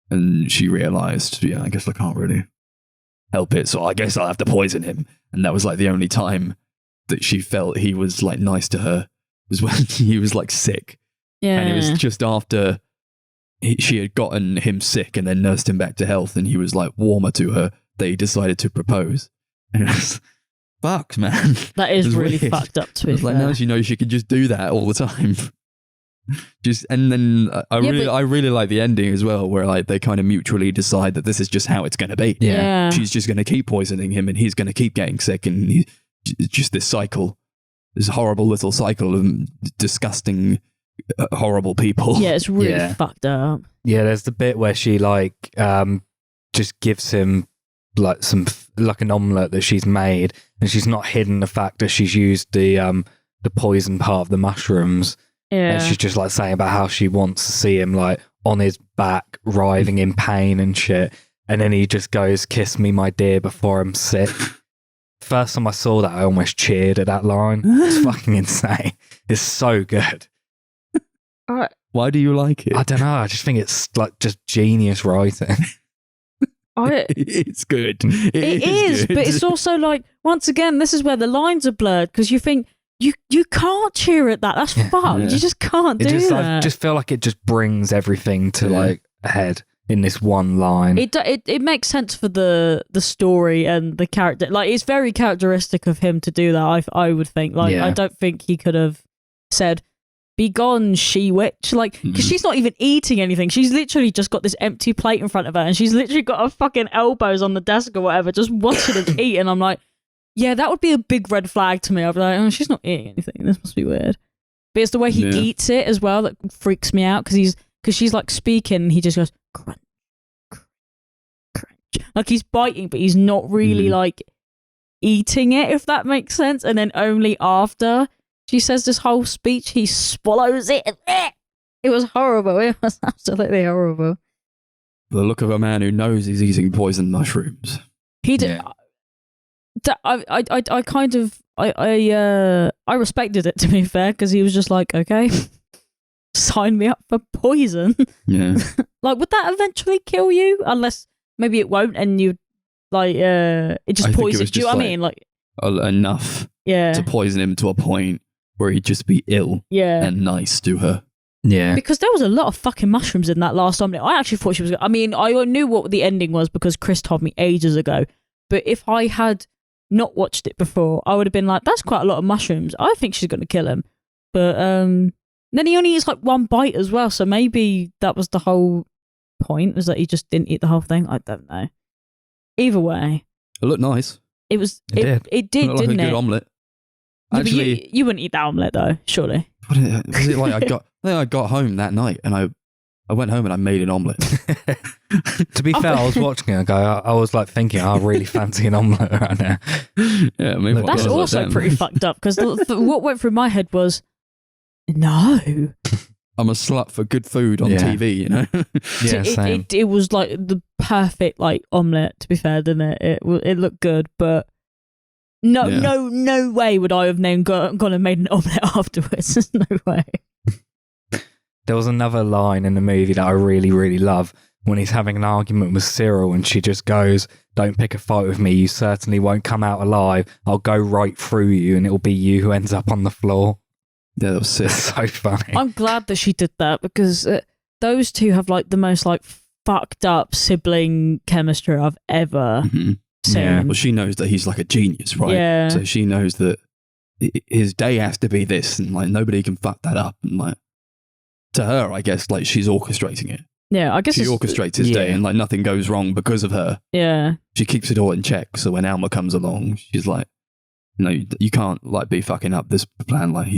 And she realized, I guess I can't really help it, so I guess I'll have to poison him. And that was like the only time that she felt he was like nice to her, was when he was like sick. Yeah. And it was just after she had gotten him sick and then nursed him back to health and he was like warmer to her that he decided to propose. And it was fucked, man. That is really weird. fucked up to be like, now she knows she can just do that all the time. Just and then I Yeah, really like the ending as well, where like they kind of mutually decide that this is just how it's going to be. Yeah. She's just going to keep poisoning him, and he's going to keep getting sick, and just this cycle, this horrible little cycle of disgusting, horrible people. Yeah, it's really fucked up. Yeah, there's the bit where she like just gives him like an omelette that she's made, and she's not hidden the fact that she's used the poison part of the mushrooms. Yeah. And she's just like saying about how she wants to see him like on his back, writhing in pain and shit. And then he just goes, "Kiss me, my dear, before I'm sick." First time I saw that, I almost cheered at that line. It's fucking insane. It's so good. Why do you like it? I don't know. I just think it's like just genius writing. It's good. It is, good. but it's also like, once again, this is where the lines are blurred, because you think you can't cheer at that. That's fucked. You just can't do that. I just feel like it just brings everything to like a head in this one line. It makes sense for the story and the character. Like, it's very characteristic of him to do that. I would think. Like, I don't think he could have said, "Be gone, she witch," like, because she's not even eating anything. She's literally just got this empty plate in front of her, and she's literally got her fucking elbows on the desk or whatever, just watching us eat. And I'm like, yeah, that would be a big red flag to me. I'd be like, oh, she's not eating anything. This must be weird. But it's the way he eats it as well that freaks me out, because she's like speaking, and he just goes crunch, crunch, crunch, like he's biting, but he's not really like eating it, if that makes sense. And then only after she says this whole speech, he swallows it. And it was horrible. It was absolutely horrible. The look of a man who knows he's eating poisoned mushrooms. He did. Yeah. I kind of I respected it, to be fair, because he was just like, okay, sign me up for poison. Yeah. Like, would that eventually kill you? Unless maybe it won't, and you like it just poisons. Do you know what I mean? Like enough to poison him to a point where he'd just be ill and nice to her. Yeah. Because there was a lot of fucking mushrooms in that last omelette. I actually thought she was... I mean, I knew what the ending was because Chris told me ages ago. But if I had not watched it before, I would have been like, that's quite a lot of mushrooms. I think she's going to kill him. But then he only eats like one bite as well. So maybe that was the whole point, was that he just didn't eat the whole thing. I don't know. Either way. It looked nice. It did, It looked like didn't a good it? omelette. Yeah, Actually, you wouldn't eat that omelette though, surely. Was it like I think I got home that night and I went home and I made an omelette. To be fair, I was watching it. I was like thinking, I really fancy an omelette right now. Yeah, maybe That's also pretty fucked up, because what went through my head was, no. I'm a slut for good food on TV, you know. Yeah, same. It was like the perfect like omelette. To be fair, didn't it? It looked good, but no way would I have then gone and made an omelette afterwards. There's no way. There was another line in the movie that I really, really love when he's having an argument with Cyril and she just goes, "Don't pick a fight with me. You certainly won't come out alive. I'll go right through you and it'll be you who ends up on the floor." Yeah, that was sick. So funny. I'm glad that she did that, because those two have like the most like fucked up sibling chemistry I've ever seen. Yeah. Well, she knows that he's like a genius, right? Yeah. So she knows that his day has to be this, and like nobody can fuck that up. And like to her, I guess like she's orchestrating it. Yeah, I guess she orchestrates his day, and like nothing goes wrong because of her. Yeah. She keeps it all in check. So when Alma comes along, she's like, "No, you can't like be fucking up this plan. Like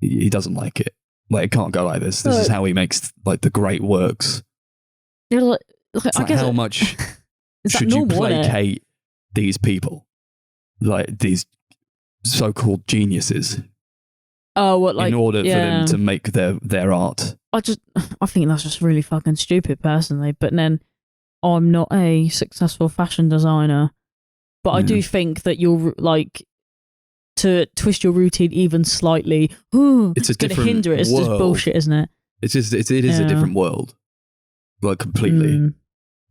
he doesn't like it. Like it can't go like this. This is how he makes like the great works." Yeah, like, it's I like guess how much should normal, you placate these people, like these so-called geniuses? Oh, what, like, in order for them to make their art. I think that's just really fucking stupid, personally. But then I'm not a successful fashion designer, but I do think that you're like, to twist your routine even slightly, it's going to hinder it. It's just bullshit, isn't it? It is a different world, like completely.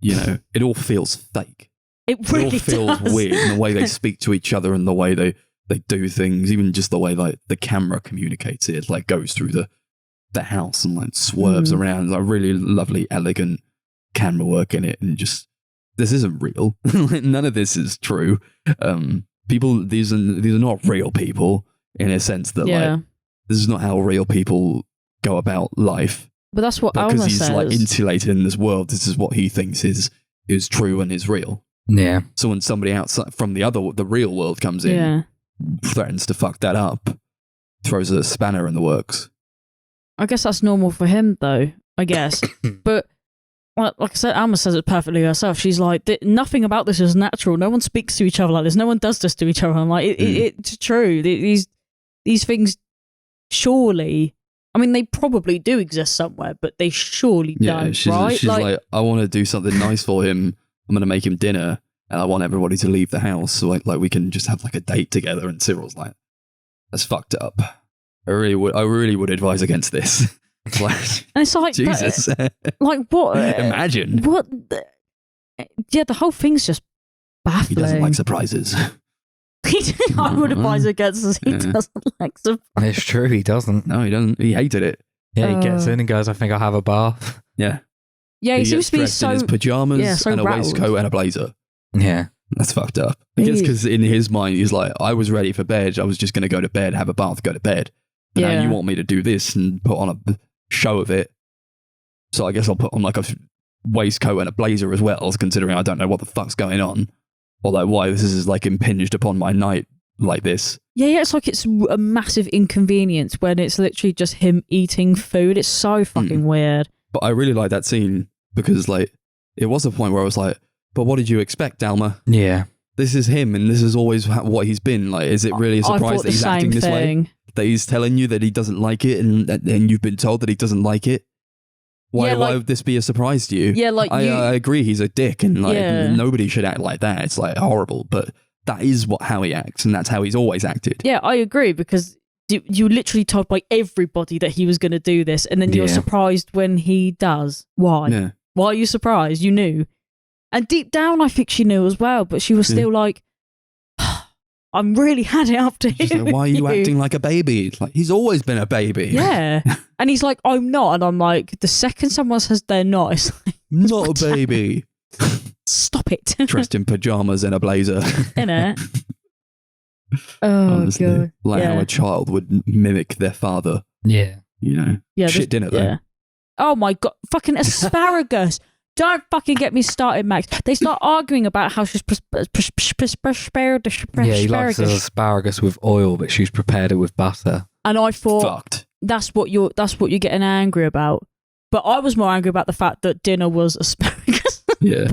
You know, it all feels fake. It really all feels does. weird in the way they speak to each other and the way they do things, even just the way like the camera communicates it, like goes through the house and like swerves around. Like really lovely, elegant camera work in it, and just this isn't real. None of this is true. These are not real people in a sense that like this is not how real people go about life. But that's what Because Alma he's says. like insulated in this world. This is what he thinks is true and is real. Yeah. So when somebody outside from the real world comes in, yeah. threatens to fuck that up, throws a spanner in the works. I guess that's normal for him, though. I guess. But like I said, Alma says it perfectly herself. She's like, nothing about this is natural. No one speaks to each other like this. No one does this to each other. I'm like, it's true. These things, surely. I mean, they probably do exist somewhere, but they surely don't, right? She's like, I want to do something nice for him. I'm going to make him dinner, and I want everybody to leave the house, so like we can just have like a date together. And Cyril's like, that's fucked up. I really would advise against this. Like, and it's like, Jesus, like what? Imagine what? Yeah, the whole thing's just baffling. he doesn't like surprises. I would advise against this. He doesn't like surprises. It's true, he doesn't. No, he doesn't. He hated it. Yeah, he gets in and goes, I think I'll have a bath. Yeah. Yeah, he seems gets to be dressed so in his pajamas so and a rattled. waistcoat and a blazer. Yeah. That's fucked up. I guess because in his mind, he's like, I was ready for bed. I was just going to go to bed, have a bath, go to bed. But now you want me to do this and put on a show of it. So I guess I'll put on like a waistcoat and a blazer as well, considering I don't know what the fuck's going on. Or like why this is like impinged upon my night like this. Yeah, it's like it's a massive inconvenience when it's literally just him eating food. It's so fucking weird. But I really like that scene because like it was a point where I was like, but what did you expect, Alma? Yeah. This is him and this is always what he's been. Like, is it really a surprise that he's acting this way? That he's telling you that he doesn't like it and you've been told that he doesn't like it? Why would this be a surprise to you? Yeah, like I agree he's a dick and like nobody should act like that. It's like horrible, but that is how he acts and that's how he's always acted. Yeah, I agree because you were literally told by everybody that he was going to do this and then you're surprised when he does. Why? Yeah. Why are you surprised? You knew. And deep down I think she knew as well, but she was still like, I'm really had it up to him. Like, why are you acting like a baby? Like, he's always been a baby. Yeah. And he's like, I'm not. And I'm like, the second someone says they're not, it's like, not a baby. Stop it. Dressed in pajamas and a blazer. Innit? Oh, honestly, God. Like how a child would mimic their father. Yeah. You know? Yeah, shit dinner though. Yeah. Oh my God. Fucking asparagus. Don't fucking get me started, Max. They start arguing about how she's prepared Yeah, he likes his asparagus with oil, but she's prepared it with butter. And I thought fucked. That's what you're getting angry about. But I was more angry about the fact that dinner was asparagus. Yeah.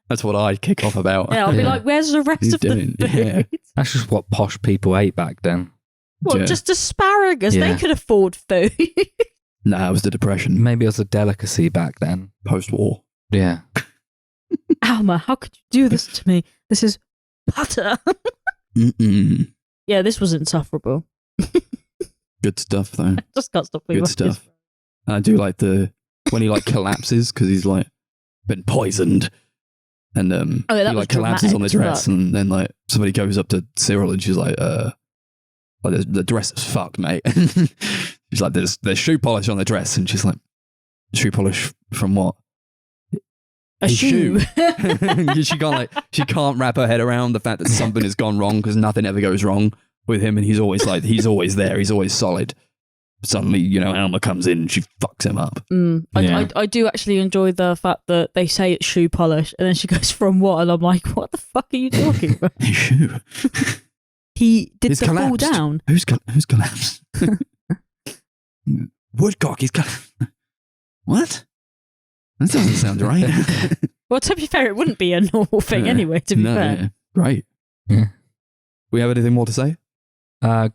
That's what I'd kick off about. Yeah, I'll be like, where's the rest of the food? Yeah. That's just what posh people ate back then. What, just asparagus? Yeah. They could afford food. Nah, it was the Depression. Maybe it was a delicacy back then. Post-war. Yeah. Alma, how could you do this to me? This is butter. Mm-mm. Yeah, this was insufferable. Good stuff, though. Just can't stop thinking Good about stuff. And I do like when he like collapses because he's like been poisoned, and he like collapses on the dress, and then like somebody goes up to Cyril and she's like, the dress is fucked, mate. She's like, there's shoe polish on the dress, and she's like, shoe polish from what? A shoe. she can't wrap her head around the fact that something has gone wrong because nothing ever goes wrong with him, and he's always there, he's always solid. Suddenly, you know, Alma comes in and she fucks him up. I do actually enjoy the fact that they say it's shoe polish, and then she goes, from what? And I'm like, what the fuck are you talking about? Shoe. He did He's the fall collapsed. down. Who's collapsed? Woodcock, he's collapsed. What? That doesn't sound right. Well, to be fair, it wouldn't be a normal thing anyway, to be fair. Yeah. Right. Yeah. We have anything more to say?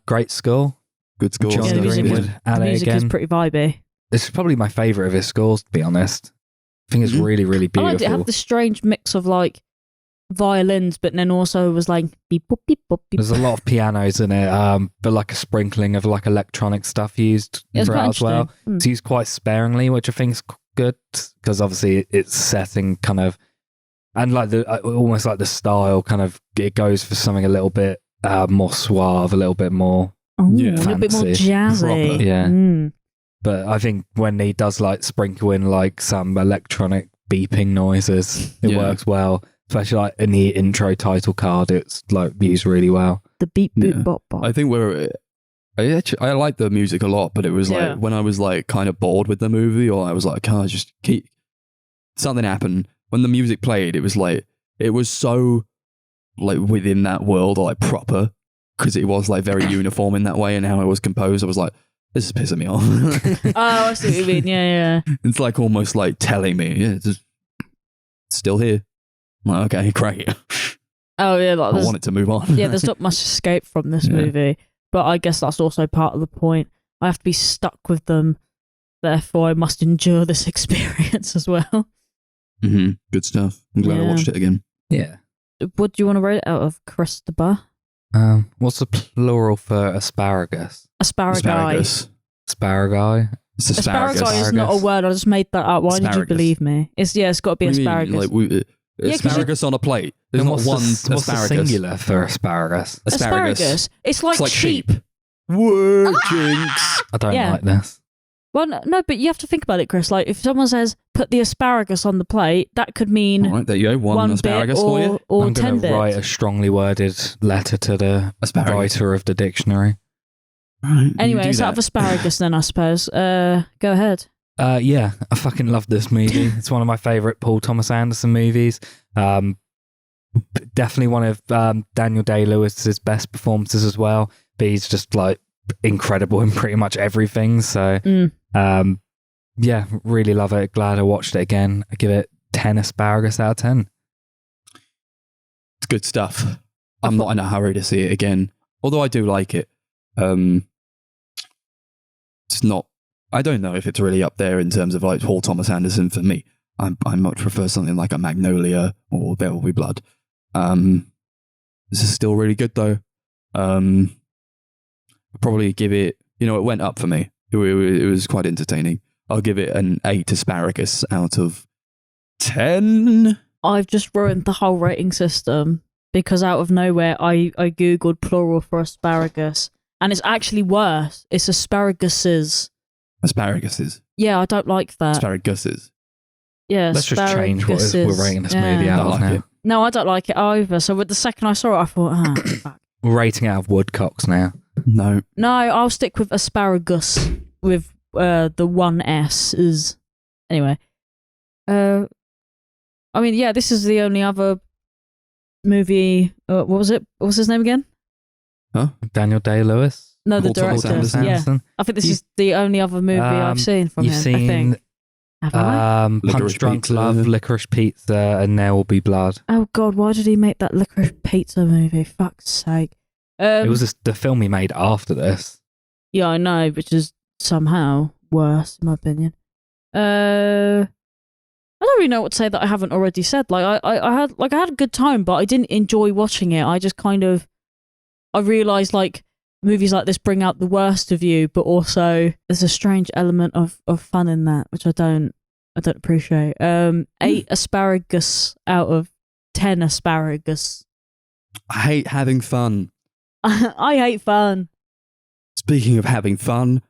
Great score. Good score. John the music Greenwood is- at The it music again. is pretty vibey. This is probably my favourite of his scores, to be honest. I think it's really, really I beautiful. liked it. It had the strange mix of like violins, but then also was like beep boop beep boop beep. There's a lot of pianos in it, but like a sprinkling of like electronic stuff used Yeah, it's quite throughout as well. interesting. It's used quite sparingly, which I think is good because obviously it's setting kind of, and like almost like the style kind of, it goes for something a little bit more suave, a little bit more. Oh, Yeah. a little bit more Fancy. jazzy. Proper. Yeah. Mm. But I think when he does like sprinkle in like some electronic beeping noises, it Yeah. works well. Especially like in the intro title card, it's like used really well. The beep boop Yeah. bop bop. I think we're I like the music a lot, but it was like when I was like kind of bored with the movie, or I was like, can't I just keep something happened when the music played. It was like it was so like within that world, or like proper, because it was like very uniform in that way, and how it was composed. I was like, this is pissing me off. Oh, I see what you mean. Yeah. It's like almost like telling me, it's still here. I'm like, okay, great. Oh yeah, like I want it to move on. Yeah, there's not much escape from this movie. But I guess that's also part of the point. I have to be stuck with them, therefore I must endure this experience as well. Mm-hmm. Good stuff. I'm glad I watched it again. Yeah. What do you want to rate it out of, Christopher? What's the plural for asparagus? Asparagus. Asparagi? It's asparagus. Asparagus is not a word. I just made that up. Why did you believe me? It's got to be asparagus. Asparagus on a plate. There's not one asparagus. What's the singular for asparagus? Asparagus. It's like sheep. Word jinx. I don't like this. Well, no, but you have to think about it, Chris. Like, if someone says, put the asparagus on the plate, that could mean... All right, there you go. One asparagus for you. Or I'm 10 going to write a strongly worded letter to the writer of the dictionary. Right, anyway, it's out of asparagus then, I suppose. Go ahead. Yeah, I fucking love this movie. It's one of my favourite Paul Thomas Anderson movies. Definitely one of Daniel Day-Lewis's best performances as well. But he's just like incredible in pretty much everything. So, yeah, really love it. Glad I watched it again. I give it 10 asparagus out of 10. It's good stuff. I'm not in a hurry to see it again, although I do like it. It's not. I don't know if it's really up there in terms of like Paul Thomas Anderson for me. I much prefer something like a Magnolia or There Will Be Blood. This is still really good though. I'll probably give it. It went up for me. It was quite entertaining. I'll give it an 8 asparagus out of 10. I've just ruined the whole rating system because out of nowhere I googled plural for asparagus and it's actually worse. It's asparaguses. Asparaguses. Yeah, I don't like that. Asparaguses. Yeah, let's just change what we're rating this movie out of now. No, I don't like it either. So with the second I saw it, I thought, fuck. We're rating it out of woodcocks now. No, I'll stick with asparagus with the 1 S is anyway. I mean, yeah, this is the only other movie. What was it? What was his name again? Huh? Daniel Day-Lewis. No, the director. Yeah, I think this is the only other movie I've seen from him. You've seen, I think. Have I? Punch Drunk Pizza. Love, Licorice Pizza, and There Will Be Blood. Oh God, why did he make that Licorice Pizza movie? Fuck's sake! It was the film he made after this. Yeah, I know, which is somehow worse, in my opinion. I don't really know what to say that I haven't already said. Like I had a good time, but I didn't enjoy watching it. I just I realised like movies like this bring out the worst of you, but also there's a strange element of fun in that, which I don't appreciate. 8 asparagus out of 10 asparagus. I hate having fun. I hate fun. Speaking of having fun,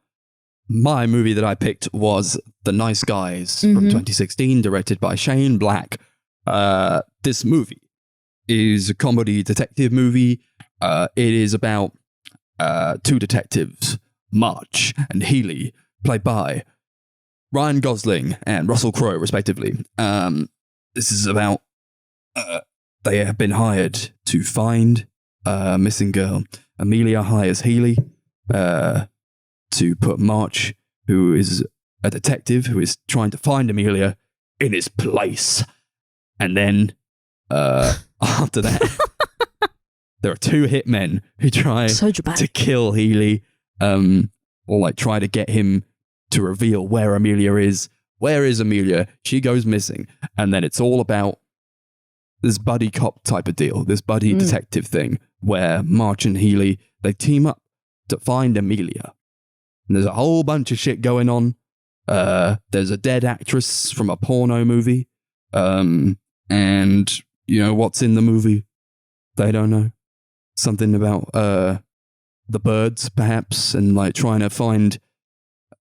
my movie that I picked was The Nice Guys from 2016, directed by Shane Black. This movie is a comedy detective movie. It is about 2 detectives, March and Healy, played by Ryan Gosling and Russell Crowe, respectively. This is about they have been hired to find a missing girl. Amelia hires Healy to put March, who is a detective who is trying to find Amelia, in his place. And then after that, there are 2 hitmen who try to kill Healy, or like try to get him to reveal where Amelia is. Where is Amelia? She goes missing. And then it's all about this buddy cop type of deal, this buddy detective thing, where March and Healy, they team up to find Amelia. And there's a whole bunch of shit going on. There's a dead actress from a porno movie. And you know what's in the movie? They don't know. Something about the birds, perhaps, and like trying to find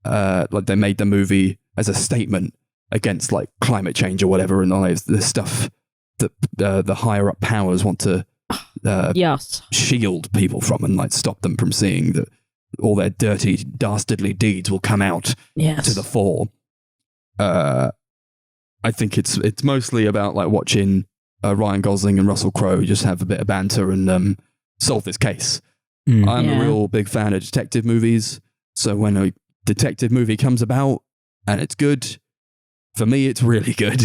like they made the movie as a statement against like climate change or whatever, and all this stuff that the higher up powers want to yes, shield people from and like stop them from seeing that all their dirty, dastardly deeds will come out to the fore. I think it's mostly about like watching Ryan Gosling and Russell Crowe just have a bit of banter and solve this case. I'm a real big fan of detective movies, so when a detective movie comes about and it's good, for me it's really good.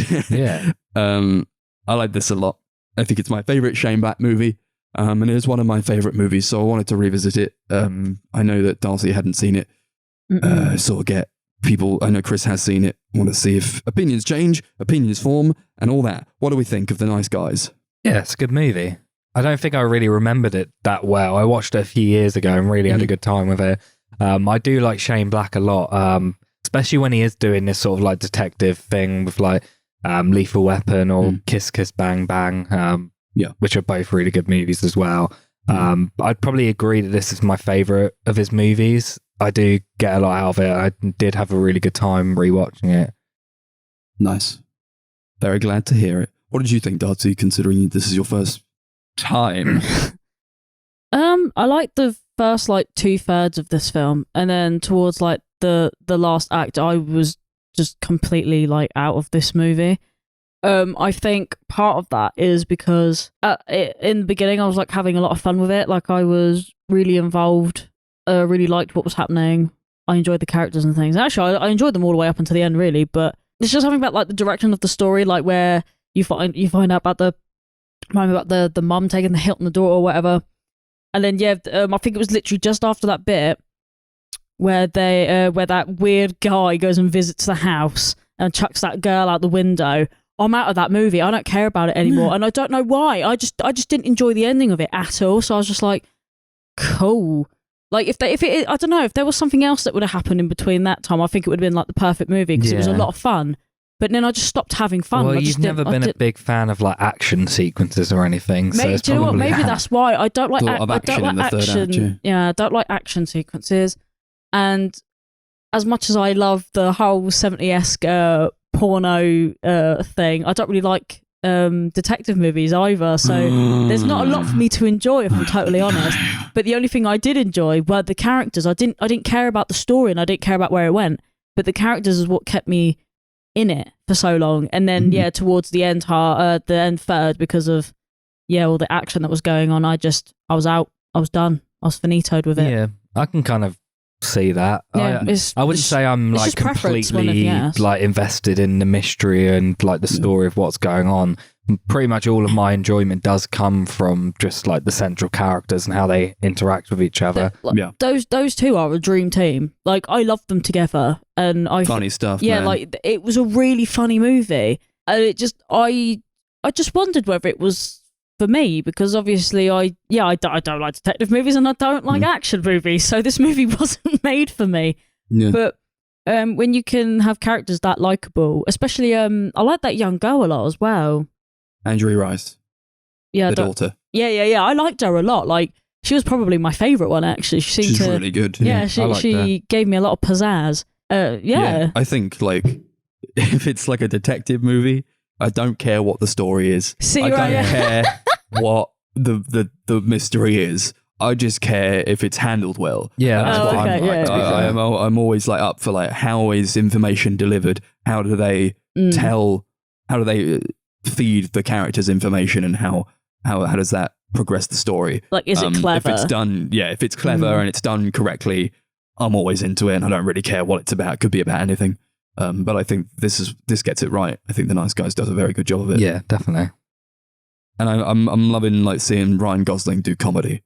I like this a lot. I think it's my favorite Shane Black movie, and it is one of my favorite movies, so I wanted to revisit it. I know that Darcy hadn't seen it. Sort of get people, I know Chris has seen it. I want to see if opinions change, opinions form, and all that. What do we think of The Nice Guys? Yeah, it's a good movie. I don't think I really remembered it that well. I watched it a few years ago and really had a good time with it. I do like Shane Black a lot, especially when he is doing this sort of like detective thing with like Lethal Weapon or Kiss Kiss Bang Bang, which are both really good movies as well. I'd probably agree that this is my favourite of his movies. I do get a lot out of it. I did have a really good time rewatching it. Nice. Very glad to hear it. What did you think, Darcy, considering this is your first time? I liked the first like 2/3 of this film, and then towards like the last act, I was just completely like out of this movie. I think part of that is because in the beginning I was like having a lot of fun with it. Like I was really involved, really liked what was happening. I enjoyed the characters and things. Actually, I enjoyed them all the way up until the end, really. But it's just something about like the direction of the story, like where you find out about the mum taking the hit on the door or whatever. And then I think it was literally just after that bit where where that weird guy goes and visits the house and chucks that girl out the window. I'm out of that movie. I don't care about it anymore, and I don't know why. I just didn't enjoy the ending of it at all. So I was just like, cool. Like if I don't know, if there was something else that would have happened in between that time, I think it would have been like the perfect movie because it was a lot of fun. But then I just stopped having fun. Well, you've never been a big fan of like action sequences or anything. Maybe, so do you know what? Maybe that's why I don't like. A lot of action in the third act. Yeah, I don't like action sequences. And as much as I love the whole 70s porno thing, I don't really like detective movies either. So there's not a lot for me to enjoy, if I'm totally honest. But the only thing I did enjoy were the characters. I didn't care about the story and I didn't care about where it went. But the characters is what kept me in it for so long. And then towards the end third, because of all the action that was going on, I was out. I was done. I was finitoed with it. Yeah, I can kind of see that. Yeah, I wouldn't say I'm like completely like invested in the mystery and like the story of what's going on. Pretty much all of my enjoyment does come from just like the central characters and how they interact with each other. Those two are a dream team. Like I love them together, and funny stuff. Yeah, man. like it was a really funny movie, and it just I just wondered whether it was for me, because obviously I don't like detective movies and I don't like action movies, so this movie wasn't made for me. Yeah. But when you can have characters that likable, especially I like that young girl a lot as well. Andrea Rice. Yeah, the daughter. Yeah. I liked her a lot. Like she was probably my favourite one actually. She's really good. Yeah, she gave me a lot of pizzazz. Yeah. I think like if it's like a detective movie, I don't care what the story is. I don't care what the mystery is. I just care if it's handled well. Yeah, that's what I'm always like up for like how is information delivered? How do they tell? How do they feed the characters information, and how does that progress the story? Like, is it clever? If it's done, if it's clever and it's done correctly, I'm always into it, and I don't really care what it's about. It could be about anything. But I think this gets it right. I think The Nice Guys does a very good job of it. Yeah, definitely. And I'm loving like seeing Ryan Gosling do comedy,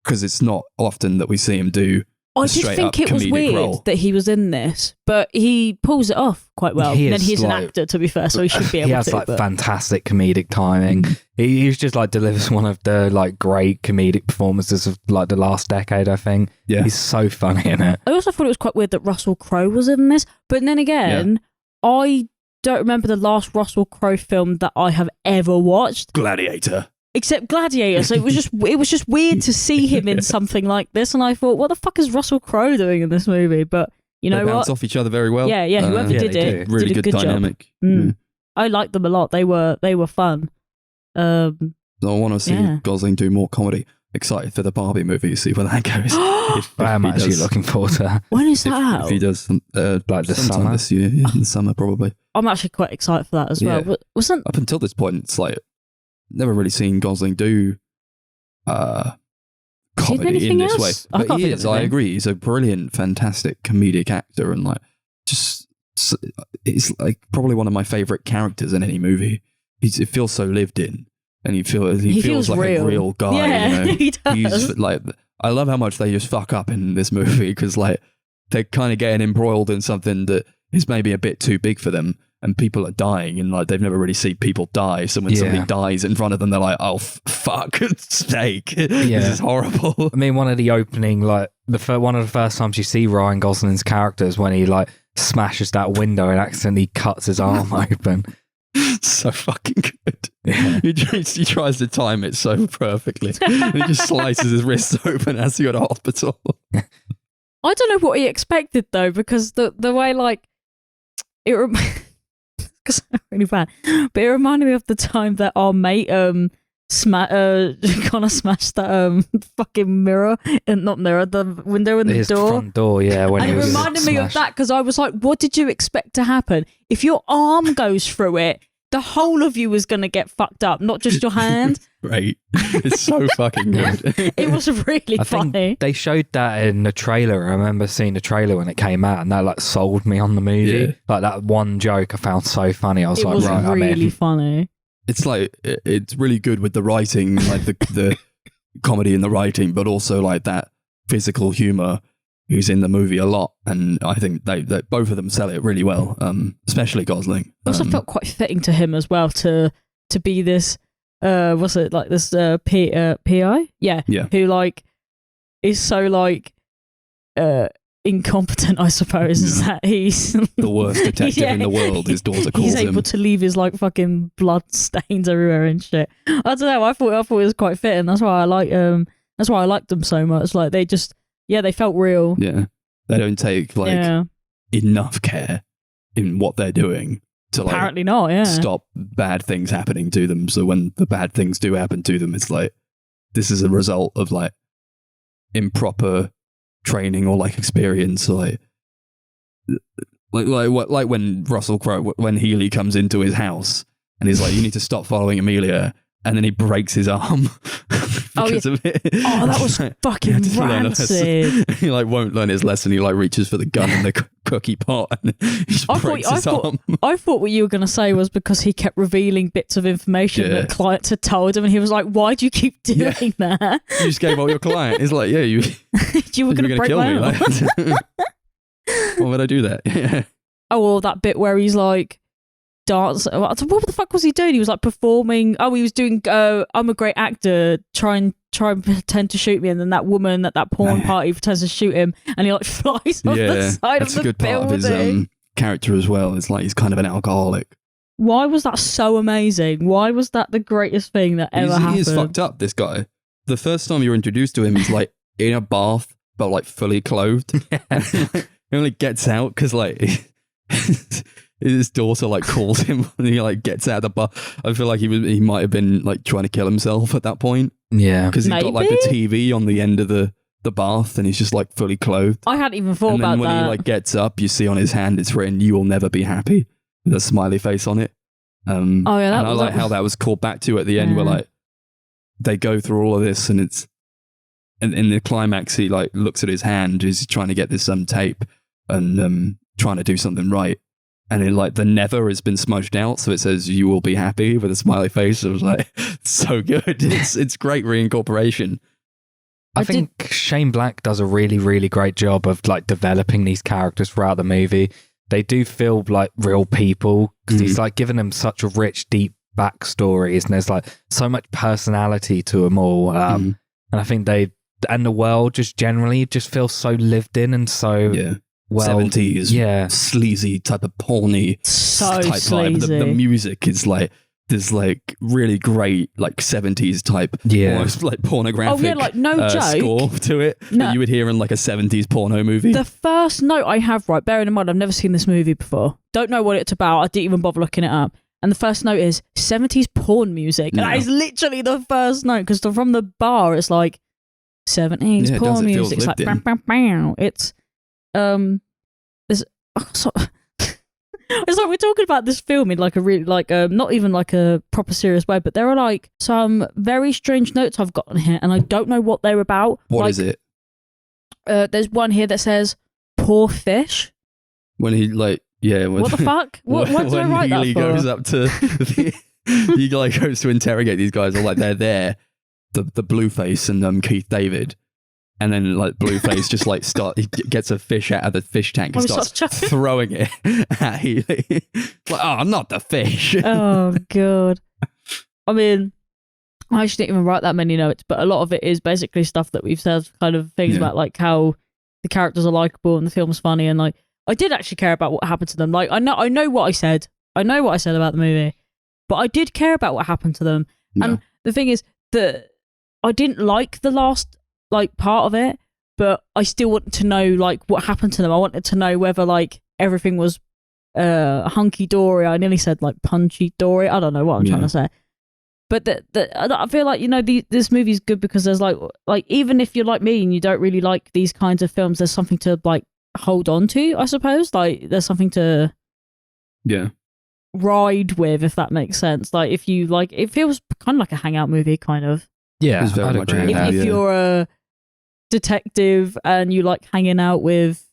because it's not often that we see him do. I did think it was weird that he was in this, but he pulls it off quite well. And then he's an actor, to be fair, so he should be able to. He has like fantastic comedic timing. He's just like delivers one of the like great comedic performances of like the last decade, I think. Yeah. He's so funny in it. I also thought it was quite weird that Russell Crowe was in this, but then again, I don't remember the last Russell Crowe film that I have ever watched. Gladiator. Except Gladiator, so it was just weird to see him in something like this, and I thought, what the fuck is Russell Crowe doing in this movie? But you know they bounce off each other very well. Yeah, whoever did it really did a good dynamic. I liked them a lot. They were fun. So I want to see Gosling do more comedy. excited for the Barbie movie to see where that goes. I am actually looking forward to that. When is that out? If he does, Like this sometime summer? this year, in the summer probably. I'm actually quite excited for that as well. Yeah. Wasn't Up until this point, it's like never really seen Gosling do comedy in anything this else? way. I But can't he think of is. I anything. agree. He's a brilliant, fantastic comedic actor, and like just it's like probably one of my favorite characters in any movie. It feels so lived in, and he feels like real. a real guy. Yeah, you know? he does. He's like, I love how much they just fuck up in this movie because like they're kind of getting embroiled in something that is maybe a bit too big for them, and people are dying, and like they've never really seen people die. So when somebody dies in front of them, they're like, "Oh fuck, steak! This is horrible." I mean, one of the opening, like one of the first times you see Ryan Gosling's character is when he like smashes that window and accidentally cuts his arm open. So fucking good. Yeah. He tries to time it so perfectly. And he just slices his wrists open as he go to hospital. I don't know what he expected though, because the way like it because I'm really bad, but it reminded me of the time that our mate Connor smashed that fucking mirror and not mirror, the window in the His door. front door, yeah. When And he it was reminded me of smashed. that because I was like, what did you expect to happen? If your arm goes through it, the whole of you is going to get fucked up, not just your hand. Right. It's so fucking good. It was really I funny. think they showed that in the trailer. I remember seeing the trailer when it came out, and that like sold me on the movie. Yeah. Like that one joke I found so funny. I was It like, was right, I'm really in. funny. It's like it's really good with the writing, like the comedy in the writing, but also like that physical humor who's in the movie a lot, and I think they both of them sell it really well, especially Gosling. It also felt quite fitting to him as well to be this what's it like this PI? Yeah. Who like is so like incompetent, I suppose, is that he's the worst detective in the world. His daughter calls he's him. able to leave his like fucking blood stains everywhere and shit. I don't know. I thought it was quite fitting. That's why I like That's why I liked them so much. Like they just they felt real. Yeah, they don't take like enough care in what they're doing to like apparently not. Yeah, stop bad things happening to them. So when the bad things do happen to them, it's like this is a result of like improper training or like experience, or like when Russell Crowe, when Healy comes into his house and he's like, "You need to stop following Amelia," and then he breaks his arm because of it. Oh, that was fucking rancid. He like won't learn his lesson. He like reaches for the gun in the cookie pot and he just breaks his arm. I thought what you were going to say was because he kept revealing bits of information that clients had told him, and he was like, "Why do you keep doing that? You just gave all your client." He's like, "Yeah, you were going to break kill my me. arm." Why would I do that? Yeah. Oh, well, that bit where he's like dance. What the fuck was he doing? He was like performing. Oh, he was doing. I'm a great actor. Try and pretend to shoot me, and then that woman at that porn party pretends to shoot him, and he like flies off the side of the building. That's a good part of his character as well. It's like he's kind of an alcoholic. Why was that so amazing? Why was that the greatest thing that ever happened? He is fucked up, this guy. The first time you're introduced to him, he's like in a bath, but like fully clothed. He only gets out because like his daughter like calls him and he like gets out of the bath. I feel like he might have been like trying to kill himself at that point. Yeah. Because he's got like the TV on the end of the bath and he's just like fully clothed. I hadn't even thought about that. And then when he like gets up, you see on his hand it's written, "You will never be happy," with a smiley face on it. And I like how that was called back to at the end where like they go through all of this and it's and in the climax he like looks at his hand, he's trying to get this tape and trying to do something right. And it, like the never has been smudged out, so it says "You will be happy" with a smiley face. It was like so good. It's great reincorporation. I think Shane Black does a really, really great job of like developing these characters throughout the movie. They do feel like real people because he's like giving them such a rich, deep backstories, and there's like so much personality to them all. And I think and the world just generally just feels so lived in and so. Well, 70s, sleazy type of porny type sleazy. vibe. The music is like this, like really great, like 70s type, almost like pornographic. Like no joke score to it that you would hear in like a 70s porno movie. The first note I have, right, bearing in mind I've never seen this movie before, don't know what it's about. I didn't even bother looking it up. And the first note is 70s porn music. And that is literally the first note because from the bar, it's like 70s Yeah, it porn does. It feels music. It's like lived bam, in. bam, bam. It's it's like we're talking about this film in like a really like not even like a proper serious way, but there are like some very strange notes I've got on here, and I don't know what they're about. What is it? There's one here that says "poor fish." When he like, yeah. What the fuck? What did I when write that Healy for? goes up to, he like goes to interrogate these guys, or like they're there, the Blueface and Keith David, and then like Blueface just like he gets a fish out of the fish tank and starts throwing it at Healy. Like, oh, I'm not the fish. Oh god. I mean, I actually didn't even write that many notes, but a lot of it is basically stuff that we've said, kind of things about like how the characters are likable and the film's funny, and like I did actually care about what happened to them. Like I know what I said. I know what I said about the movie, but I did care about what happened to them. Yeah. And the thing is that I didn't like the last like part of it, but I still wanted to know like what happened to them. I wanted to know whether like everything was hunky dory. I nearly said like punchy dory. I don't know what I'm trying to say. But I feel like, you know, this movie's good because there's like even if you're like me and you don't really like these kinds of films, there's something to like hold on to, I suppose. Like there's something to ride with, if that makes sense. Like if you like, it feels kind of like a hangout movie, kind of. Yeah, It's very I'd much agree. a If you're a detective and you like hanging out with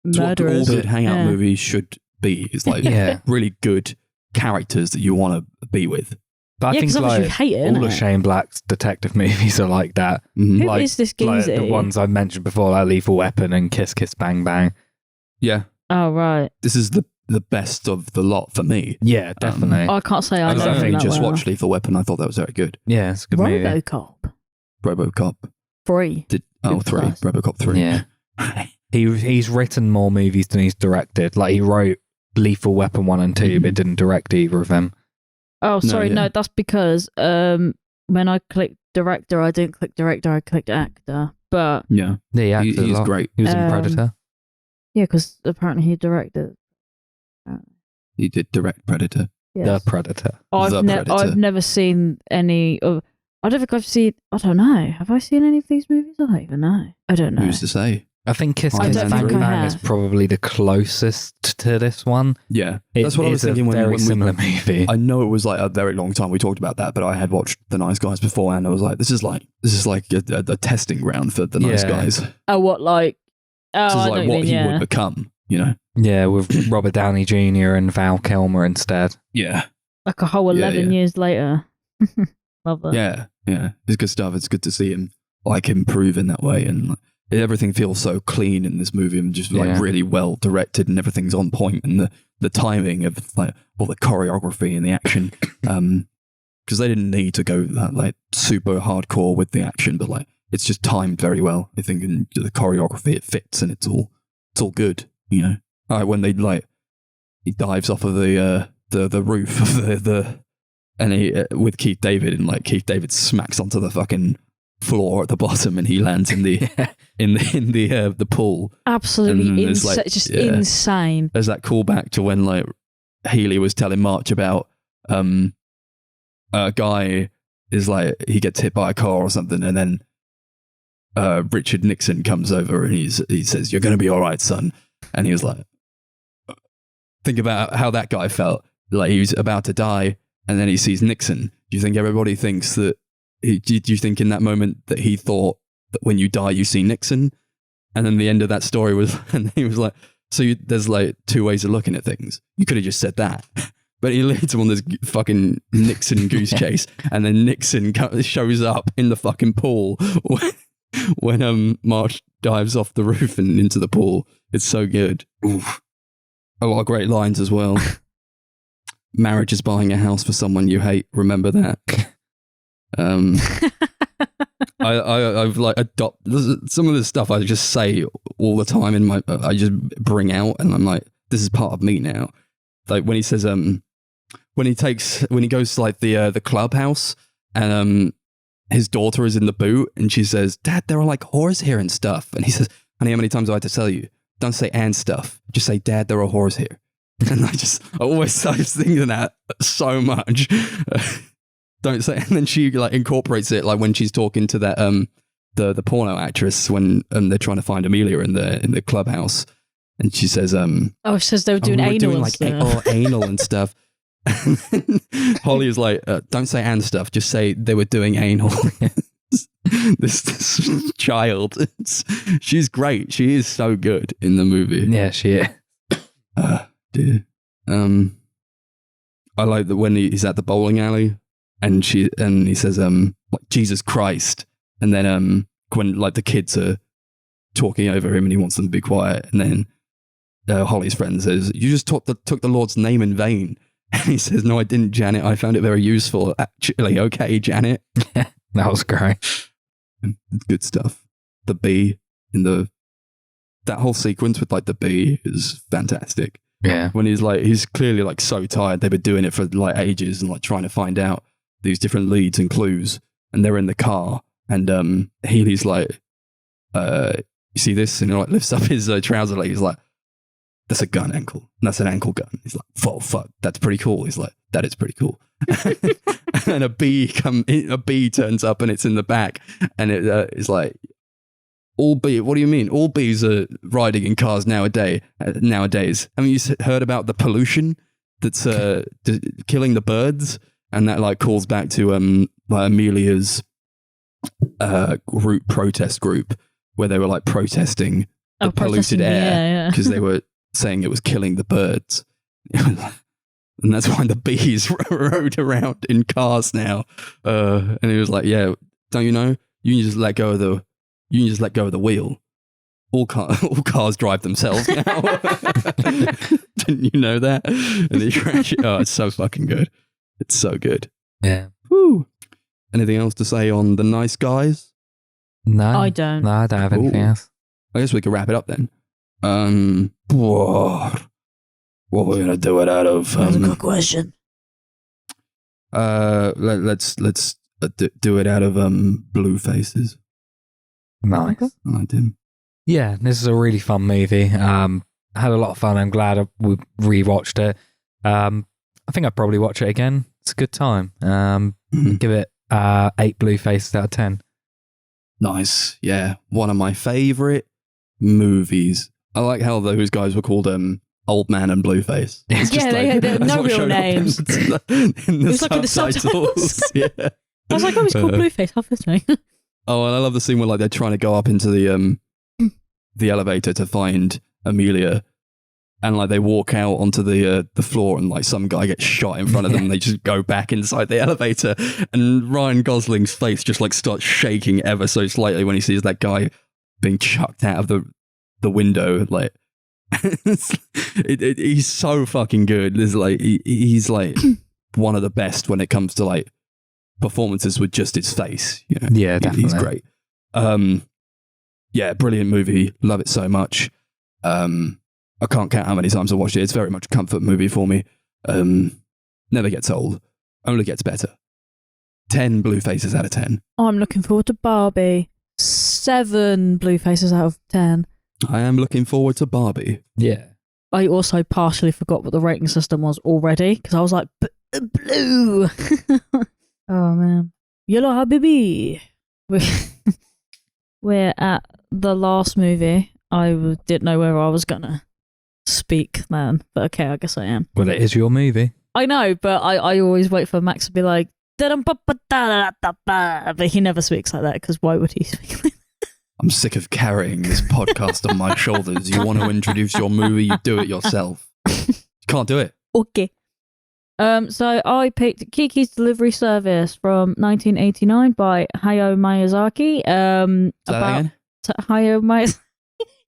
It's what all murderers, good hangout movies should be. It's like really good characters that you want to be with. But I think because like you hate it, all of Shane Black's detective movies are like that. Mm-hmm. Who like, is this like geezer? the ones I mentioned before, like Lethal Weapon and Kiss Kiss Bang Bang. Yeah, Oh right. this is the best of the lot for me. Yeah, definitely. I can't say I I know him only that just well. watched Lethal Weapon. I thought that was very good. Yeah, it's a good movie. Robocop Robocop 3. did Good 3. class. Robocop 3. Yeah. He's written more movies than he's directed. Like he wrote Lethal Weapon 1 and 2, but didn't direct either of them. Oh, sorry, yeah. no, that's because when I clicked director, I didn't click director, I clicked actor. But Yeah, He acted a he's lot. great. He was in Predator. yeah, because apparently he directed. He did direct Predator. Yes. The Predator. The Predator. I've never seen any of. I don't think I've seen. I don't know. Have I seen any of these movies? I don't even know. I don't know. Who's to say? I think Kiss I Kiss don't Bang think I Bang is have. probably the closest to this one. Yeah, that's what I was It's thinking a very when similar movie. I know it was like a very long time we talked about that, but I had watched The Nice Guys before, and I was like, this is like a testing ground for The Nice Yeah. Guys. Oh, what like? Oh, This is I know like what what you mean, he yeah. would become. You know? Yeah, with Robert Downey Jr. and Val Kilmer instead. Yeah, Like a whole 11 yeah. years later. Love that. yeah. It's good stuff. It's good to see him like improve in that way, and like, everything feels so clean in this movie, and just like really well directed, and everything's on point, and the timing of like all the choreography and the action, because they didn't need to go that like super hardcore with the action, but like it's just timed very well. I think in the choreography it fits, and it's all good, you know. When they like he dives off of the roof of the and he with Keith David, and like Keith David smacks onto the fucking floor at the bottom, and he lands in the in the pool. Absolutely And there's, insane. like, Just yeah. insane. There's that callback to when like Healy was telling March about a guy is like he gets hit by a car or something, and then Richard Nixon comes over and he says, "You're going to be all right, son." And he was like, think about how that guy felt. Like he was about to die, and then he sees Nixon. Do you think everybody thinks that? Do you think in that moment that he thought that when you die you see Nixon? And then the end of that story was, and he was like, so there's like two ways of looking at things. You could have just said that. But he leads him on this fucking Nixon goose chase, and then Nixon shows up in the fucking pool when March dives off the roof and into the pool. It's so good. Oof. A lot of great lines as well. Marriage is buying a house for someone you hate. Remember that. I've like adopted some of the stuff I just say all the time in my. I just bring out, and I'm like, this is part of me now. Like when he says, when he goes to like the clubhouse, and his daughter is in the boot, and she says, "Dad, there are like whores here and stuff." And he says, "Honey, how many times do I have to tell you? Don't say and stuff. Just say, Dad, there are whores here." And I was thinking that so much. Don't say, and then she like incorporates it like when she's talking to that the porno actress when they're trying to find Amelia in the clubhouse, and she says, she says they were doing we were anal doing and like stuff. anal and stuff. And Holly is like, don't say and stuff, just say they were doing anal. this child, she's great. She is so good in the movie. Yeah, she is. Dear. I like that when he's at the bowling alley and he says, like, Jesus Christ. And then when like the kids are talking over him and he wants them to be quiet. And then Holly's friend says, you just took the Lord's name in vain. And he says, no, I didn't, Janet. I found it very useful. Actually, okay, Janet. That was great. Good stuff. The bee in that whole sequence with like the bee is fantastic. Yeah. When he's clearly like so tired. They've been doing it for like ages and like trying to find out these different leads and clues. And they're in the car and Healy's like, you see this? And he like lifts up his trouser leg. He's like, that's a gun, ankle. And that's an ankle gun. He's like, oh, fuck, that's pretty cool. He's like, that is pretty cool. And a bee turns up and it's in the back. And it is like, what do you mean? All bees are riding in cars nowadays. I mean, you heard about the pollution that's killing the birds? And that like calls back to like Amelia's protest group where they were like protesting the polluted air because they were saying it was killing the birds. And that's why the bees rode around in cars now. And he was like, yeah, don't you know? You can just let go of the wheel. All cars drive themselves now. Didn't you know that? And they crash it. Oh, it's so fucking good. It's so good. Yeah. Woo. Anything else to say on The Nice Guys? No. I don't. No, I don't have anything else. I guess we could wrap it up then. What we're gonna do it out of? That's a good question. Let's do it out of Blue Faces. Nice. I liked him. Yeah, this is a really fun movie. I had a lot of fun. I'm glad we rewatched it. I think I'd probably watch it again. It's a good time. Give it 8 Blue Faces out of 10. Nice. Yeah. One of my favourite movies. I like how those guys were called Old Man and Blueface. They had no real names. It was like in the subtitles. Yeah. I was like, oh, he's called Blueface. How fascinating. Oh, and I love the scene where like they're trying to go up into the elevator to find Amelia, and like they walk out onto the floor, and like some guy gets shot in front of them, and they just go back inside the elevator, and Ryan Gosling's face just like starts shaking ever so slightly when he sees that guy being chucked out of the window. Like, he's so fucking good. There's like he's like one of the best when it comes to like performances with just his face. You know? Yeah, definitely. He's great. Yeah, brilliant movie. Love it so much. I can't count how many times I watched it. It's very much a comfort movie for me. Never gets old. Only gets better. 10 Blue Faces out of 10. I'm looking forward to Barbie. 7 Blue Faces out of 10. I am looking forward to Barbie. Yeah. I also partially forgot what the rating system was already because I was like, blue. Oh, man. Yellow Habibi. We're at the last movie. I didn't know where I was going to speak then, but okay, I guess I am. Well, it is your movie. I know, but I always wait for Max to be like, but he never speaks like that because why would he speak like that? I'm sick of carrying this podcast on my shoulders. You want to introduce your movie, you do it yourself. You can't do it. Okay. So I picked Kiki's Delivery Service from 1989 by Hayao Miyazaki. Say that again? Hayao Miyazaki.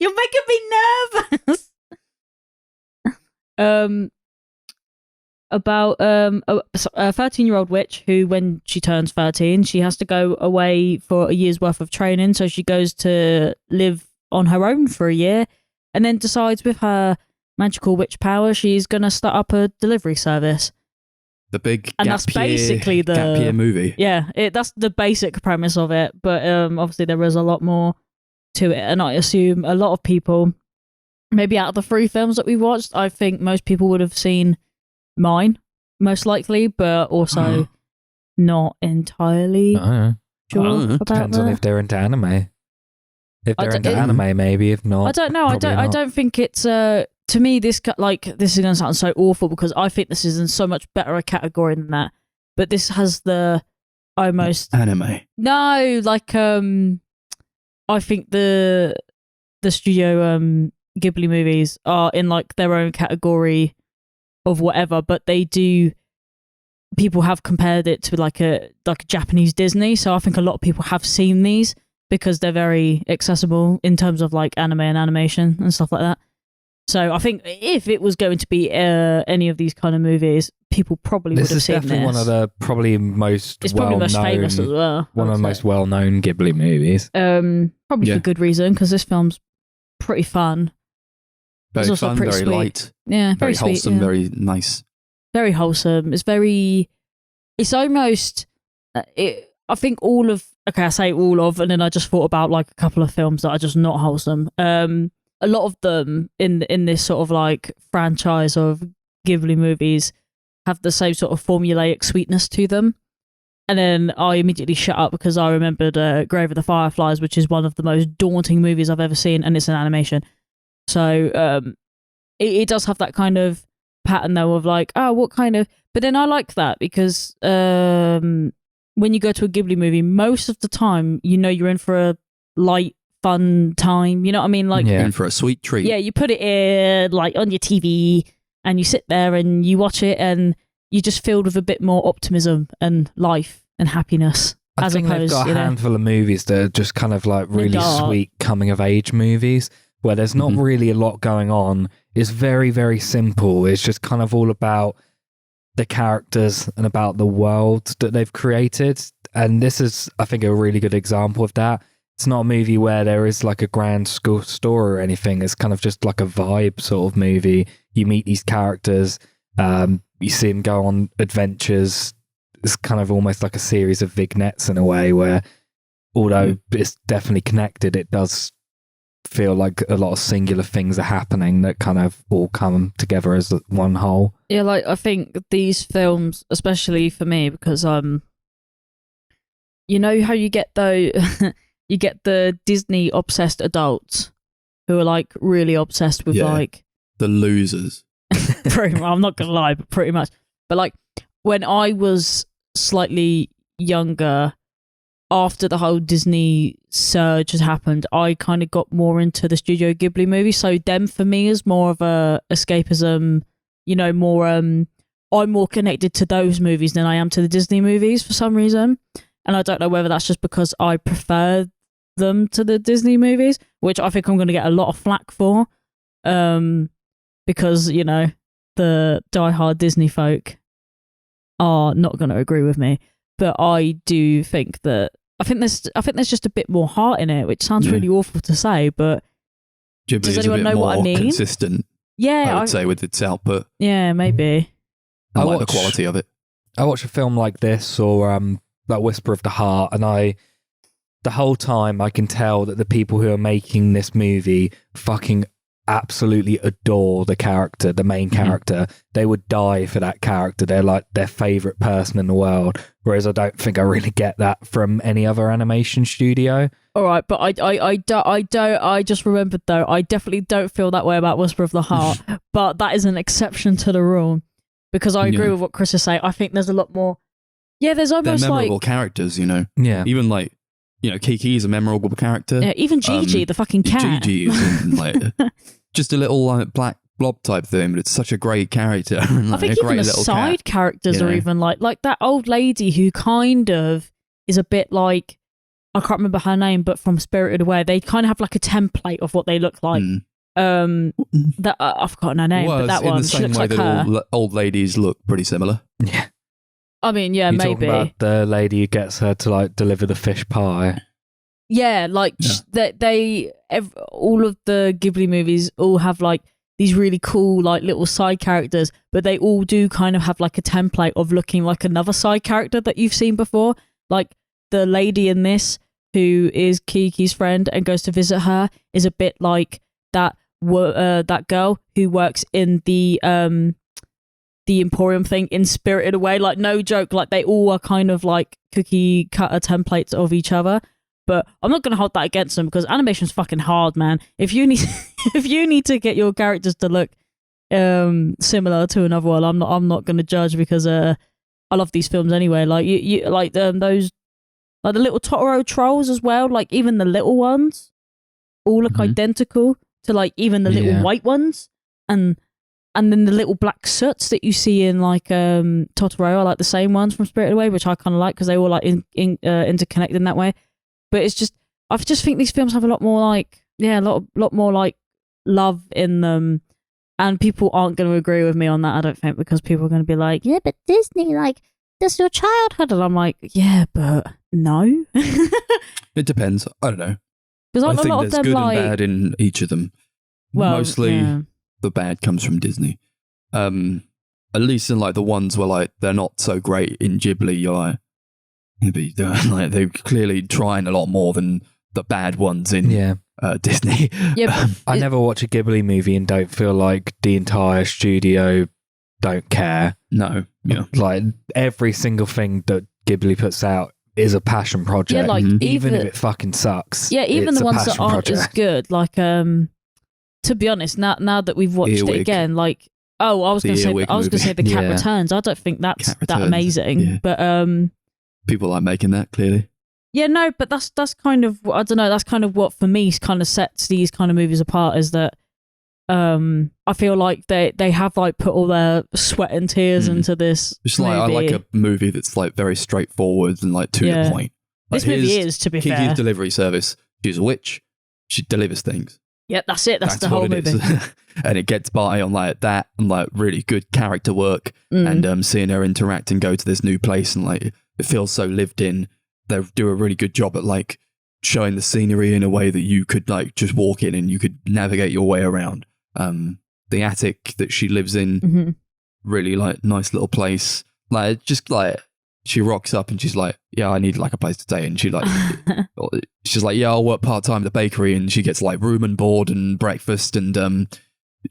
You're making me nervous. About a 13-year-old witch who, when she turns 13, she has to go away for a year's worth of training. So she goes to live on her own for a year and then decides with her magical witch power, she's going to start up a delivery service. The big and gap that's basically the gap year movie. Yeah, that's the basic premise of it. But obviously there is a lot more to it. And I assume a lot of people, maybe out of the 3 films that we watched, I think most people would have seen Mine, most likely, but also not entirely. sure know. about Depends that. on if they're into anime. If I they're don't- into anime, maybe. If not, I don't know. I don't think it's to me this is going to sound so awful because I think this is in so much better a category than that. But this has the almost Anime. no I think the studio Ghibli movies are in like their own category of whatever, but they do. People have compared it to like a Japanese Disney, so I think a lot of people have seen these because they're very accessible in terms of like anime and animation and stuff like that. So I think if it was going to be any of these kind of movies, people probably would this have is seen definitely this. one of the probably most It's probably most famous as well-known, well. one of the most well-known Ghibli movies. Probably Yeah. for good reason because this film's pretty fun. Very also fun, pretty very sweet. light, Yeah, very sweet, wholesome, yeah. very nice. Very wholesome. It's almost. I think all of. Okay, I say all of, and then I just thought about like a couple of films that are just not wholesome. A lot of them in this sort of like franchise of Ghibli movies have the same sort of formulaic sweetness to them. And then I immediately shut up because I remembered Grave of the Fireflies, which is one of the most daunting movies I've ever seen, and it's an animation. So it does have that kind of pattern though of like, oh, what kind of. But then I like that because when you go to a Ghibli movie, most of the time, you know, you're in for a light, fun time. You know what I mean? Like, Yeah. In for a sweet treat. yeah, you put it in like on your TV and you sit there and you watch it and you're just filled with a bit more optimism and life and happiness. I as think they've opposed, got a you know, handful of movies that are just kind of like really dark. sweet coming of age movies where there's not Mhm. really a lot going on. It's very, very simple. It's just kind of all about the characters and about the world that they've created. And this is, I think, a really good example of that. It's not a movie where there is like a grand story or anything. It's kind of just like a vibe sort of movie. You meet these characters, you see them go on adventures. It's kind of almost like a series of vignettes in a way where, although it's definitely connected, it does feel like a lot of singular things are happening that kind of all come together as one whole. yeah, like I think these films, especially for me, because you know how you get you get the Disney obsessed adults who are like really obsessed with Yeah. like The losers. pretty much, I'm not gonna lie, but pretty much. But like when I was slightly younger, after the whole Disney surge had happened, I kind of got more into the Studio Ghibli movies. So them for me is more of a escapism, you know, more I'm more connected to those movies than I am to the Disney movies for some reason. And I don't know whether that's just because I prefer them to the Disney movies, which I think I'm going to get a lot of flack for. Because, you know, the diehard Disney folk are not going to agree with me. But I do think that I think there's just a bit more heart in it, which sounds Yeah. really awful to say, but Ghibli Does is a anyone bit know more what I mean? consistent, yeah, I would say, with its output. yeah, maybe. I I like watch- the quality of it. I watch a film like this or like Whisper of the Heart, and the whole time I can tell that the people who are making this movie fucking absolutely adore the character, the main character. They would die for that character. They're like their favorite person in the world. Whereas I don't think I really get that from any other animation studio. All right, but I just remembered though, I definitely don't feel that way about Whisper of the Heart, but that is an exception to the rule because I agree Yeah. with what Chris is saying. I think there's a lot more. Yeah, there's They're almost memorable like characters, you know. Yeah. Even like, you know, Kiki is a memorable character. yeah, even Gigi, the fucking cat. Gigi is like just a little like black blob type thing, but it's such a great character. I Like, think a even great the little side cat. characters you are know. even like that old lady who kind of is a bit like, I can't remember her name, but from Spirited Away, they kind of have like a template of what they look like. Mm. That I've forgotten her name, Well, but that it's in one, the she same looks way like that her. old ladies look pretty similar. Yeah. I mean, yeah, You're maybe. talking about the lady who gets her to like deliver the fish pie. Yeah, like Yeah. all of the Ghibli movies all have like these really cool like little side characters, but they all do kind of have like a template of looking like another side character that you've seen before. Like the lady in this who is Kiki's friend and goes to visit her is a bit like that girl who works in the the Emporium thing in Spirited Away. Like, no joke, like they all are kind of like cookie cutter templates of each other. But I'm not going to hold that against them because animation's fucking hard, man. If you need if you need to get your characters to look similar to another one, I'm not going to judge because I love these films anyway. Like you like those like the little Totoro trolls as well. Like even the little ones all look identical to like even the little white ones, and then the little black soots that you see in like Totoro are like the same ones from Spirited Away, which I kind of like because they all like interconnected in that way. But it's just, I just think these films have a lot more like, a lot more like love in them, and people aren't going to agree with me on that. I don't think, because people are going to be like, yeah, but Disney, like, that's your childhood, and I'm like, yeah, but no. It depends. I don't know. Because I think a lot there's of them good like, and bad in each of them. well, Mostly the bad comes from Disney. At least in like the ones where like they're not so great in Ghibli, you're like, like they're clearly trying a lot more than the bad ones in Disney. Yeah, I never watch a Ghibli movie and don't feel like the entire studio don't care. No, yeah. Like every single thing that Ghibli puts out is a passion project. Yeah, like even if it fucking sucks. Yeah, even it's the a ones that passion aren't project. as good. Like, to be honest, now that we've watched Earwig. it again, like, I was going to say the Cat Yeah. Returns. I don't think that's Cat that Returns, amazing, yeah. but People like making that, clearly. yeah, no, but that's kind of, I don't know, that's kind of what for me kind of sets these kind of movies apart, is that I feel like they have like put all their sweat and tears into this It's movie. like, I like a movie that's like very straightforward and like to the point. Like, This movie here's is, to be Kiki's fair. delivery service. She's a witch. She delivers things. Yep, that's it. That's the whole what it movie. is. And it gets by on like that and like really good character work and seeing her interact and go to this new place, and like it feels so lived in. They do a really good job at like showing the scenery in a way that you could like just walk in and you could navigate your way around. The attic that she lives in, really like nice little place. Like just like she rocks up and she's like, yeah, I need like a place to stay. And she like, she's like, yeah, I'll work part-time at the bakery. And she gets like room and board and breakfast, and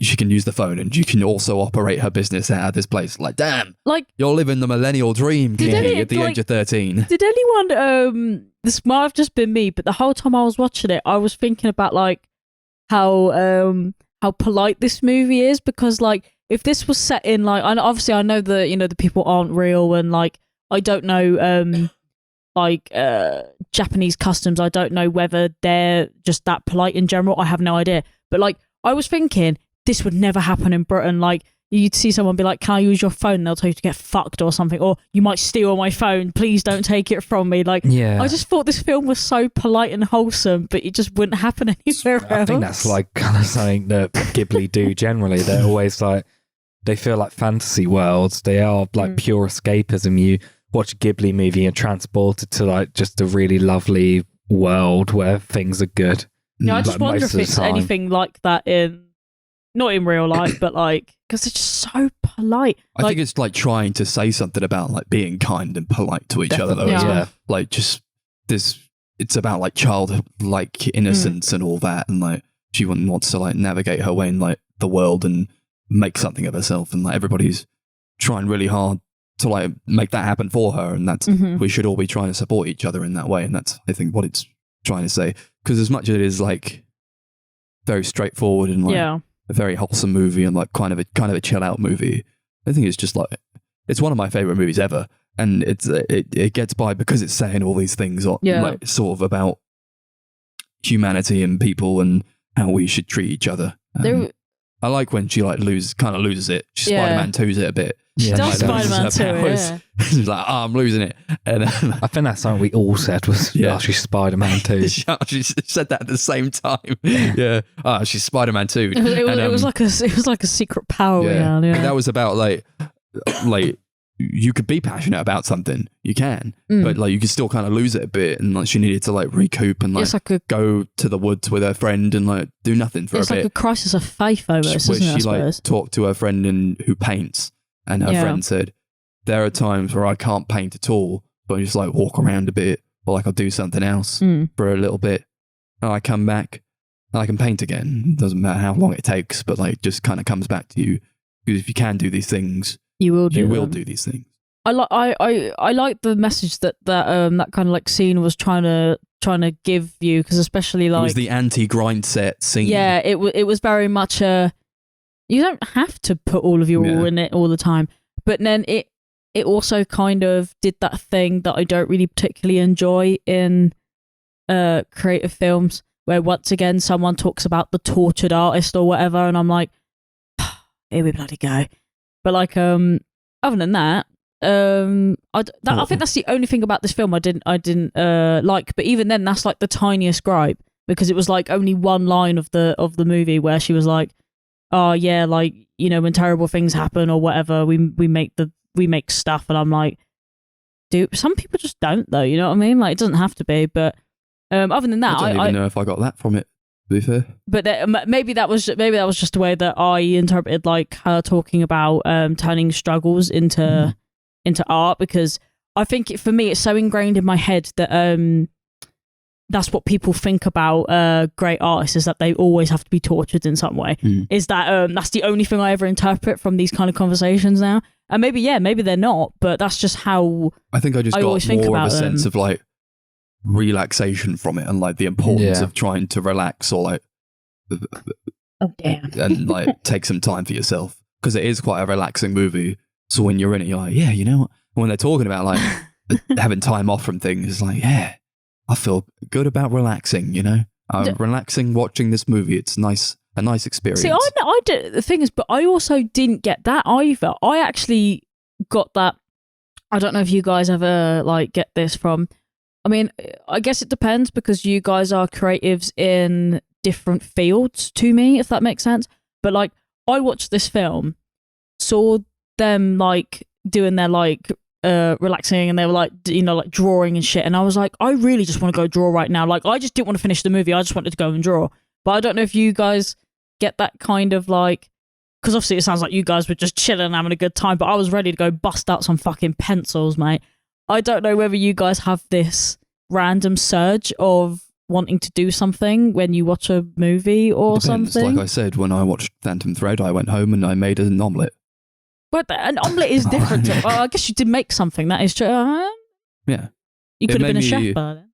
she can use the phone, and you can also operate her business out of this place. Like, damn, Like, you're living the millennial dream, Kiki, at the age of 13. did anyone this might have just been me, but the whole time I was watching it, I was thinking about like how polite this movie is, because like if this was set in like, obviously I know that, you know, the people aren't real, and like I don't know like Japanese customs. I don't know whether they're just that polite in general. I have no idea. But like I was thinking this would never happen in Britain. Like you'd see someone be like, can I use your phone? And they'll tell you to get fucked or something, or you might steal my phone, please don't take it from me. Like, I just thought this film was so polite and wholesome, but it just wouldn't happen anywhere else. I think that's like kind of something that Ghibli do generally. They're always like, they feel like fantasy worlds. They are like pure escapism. You watch a Ghibli movie and transported to like just a really lovely world where things are good. Yeah, I just like, wonder most if of the it's time. anything like that not in real life, but like, because it's just so polite. I think it's like trying to say something about like being kind and polite to each other, though. Definitely, As well. yeah. Like just this, it's about like childlike innocence and all that, and like she wants to like navigate her way in like the world and make something of herself, and like everybody's trying really hard to like make that happen for her, and that's we should all be trying to support each other in that way, and that's I think what it's trying to say. Because as much as it is like very straightforward and like a very wholesome movie and like kind of a chill out movie, I think it's just like it's one of my favorite movies ever, and it gets by because it's saying all these things like sort of about humanity and people and how we should treat each other. I like when she like loses it. She Spider-Man 2's it a bit. She does Spider-Man 2, yeah. She's like, I'm losing it. And I think that's something we all said was, she's Spider-Man 2. she said that at the same time. Yeah. Oh, she's Spider-Man 2. It was like a secret power we had. Yeah. And that was about like you could be passionate about something, you can, but like you could still kind of lose it a bit, and like she needed to like recoup and like, go to the woods with her friend and like do nothing for a bit. It's like a crisis of faith almost, isn't it? She like talked to her friend who paints, and her friend said, there are times where I can't paint at all, but I just like walk around a bit, or like I'll do something else for a little bit, and I come back and I can paint again. It doesn't matter how long it takes, but like just kind of comes back to you, because if you can do these things, You will do. You will them. do these things. I like the message that kind of like scene was trying to give you, because especially like it was the anti-grind set scene. Yeah, it was very much a. You don't have to put all of your all in it all the time, but then it also kind of did that thing that I don't really particularly enjoy in creative films, where once again someone talks about the tortured artist or whatever, and I'm like, here we bloody go. But like, other than that, I think that's the only thing about this film I didn't like. But even then, that's like the tiniest gripe, because it was like only one line of the movie where she was like, oh yeah, like, you know, when terrible things happen or whatever, we make stuff, and I'm like, dude, some people just don't though, you know what I mean? Like, it doesn't have to be, but other than that, I don't even know if I got that from it, to be fair. But maybe that was just the way that I interpreted like her talking about turning struggles into art, because I think for me it's so ingrained in my head that that's what people think about great artists, is that they always have to be tortured in some way. Is that that's the only thing I ever interpret from these kind of conversations now. And maybe they're not, but that's just how I think I just got more of a sense of like relaxation from it, and like the importance of trying to relax, or like and like take some time for yourself, because it is quite a relaxing movie. So when you're in it, you're like, yeah, you know what? When they're talking about like having time off from things, it's like, yeah, I feel good about relaxing, you know? I'm relaxing watching this movie. It's a nice experience. See, I did, the thing is, but I also didn't get that either. I actually got that. I don't know if you guys ever like get this from. I mean, I guess it depends, because you guys are creatives in different fields to me, if that makes sense. But like, I watched this film, saw them like doing their like relaxing, and they were like, you know, like drawing and shit, and I was like, I really just want to go draw right now. Like, I just didn't want to finish the movie, I just wanted to go and draw. But I don't know if you guys get that kind of like, because obviously it sounds like you guys were just chilling and having a good time, but I was ready to go bust out some fucking pencils, mate. I don't know whether you guys have this random surge of wanting to do something when you watch a movie or something. Like I said, when I watched Phantom Thread, I went home and I made an omelette. But an omelette is different. Well, I guess you did make something. That is true. Yeah. You could have been a chef by then.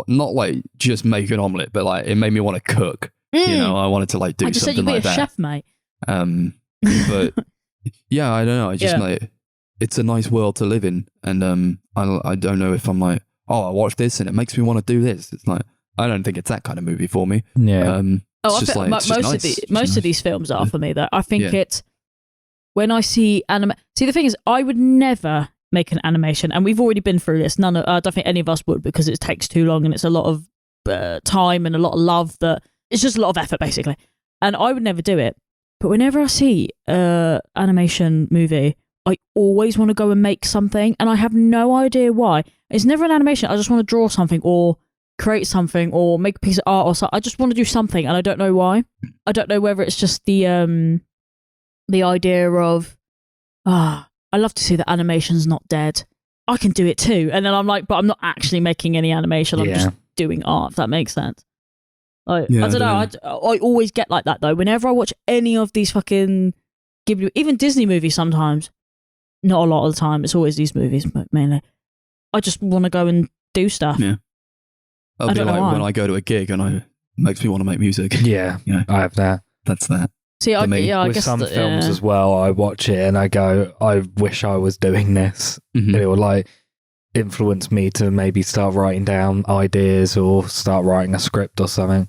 Not like just make an omelette, but like it made me want to cook. You know, I wanted to like do something like that. I just said you'd be a chef, mate. But yeah, I don't know. I just like, it's a nice world to live in, and I don't know if I'm like, oh, I watched this and it makes me want to do this. It's like, I don't think it's that kind of movie for me. Yeah. I think most of these films are for me though. I think it's when I see See, the thing is, I would never make an animation, and we've already been through this. I don't think any of us would, because it takes too long and it's a lot of time and a lot of love. It's just a lot of effort, basically. And I would never do it. But whenever I see an animation movie, I always want to go and make something, and I have no idea why. It's never an animation. I just want to draw something or create something or make a piece of art or something. I just want to do something, and I don't know why. I don't know whether it's just the idea of, I love to see that animation's not dead. I can do it too. And then I'm like, but I'm not actually making any animation. I'm just doing art, if that makes sense. Like, I don't know. I always get like that though. Whenever I watch any of these fucking Ghibli, even Disney movies sometimes, not a lot of the time, it's always these movies, but mainly, I just want to go and do stuff. Yeah. I'll be like when I go to a gig and it makes me want to make music. Yeah, you know, I have that. That's that. See, I with guess some films as well, I watch it and I go, I wish I was doing this. Mm-hmm. It would like influence me to maybe start writing down ideas or start writing a script or something.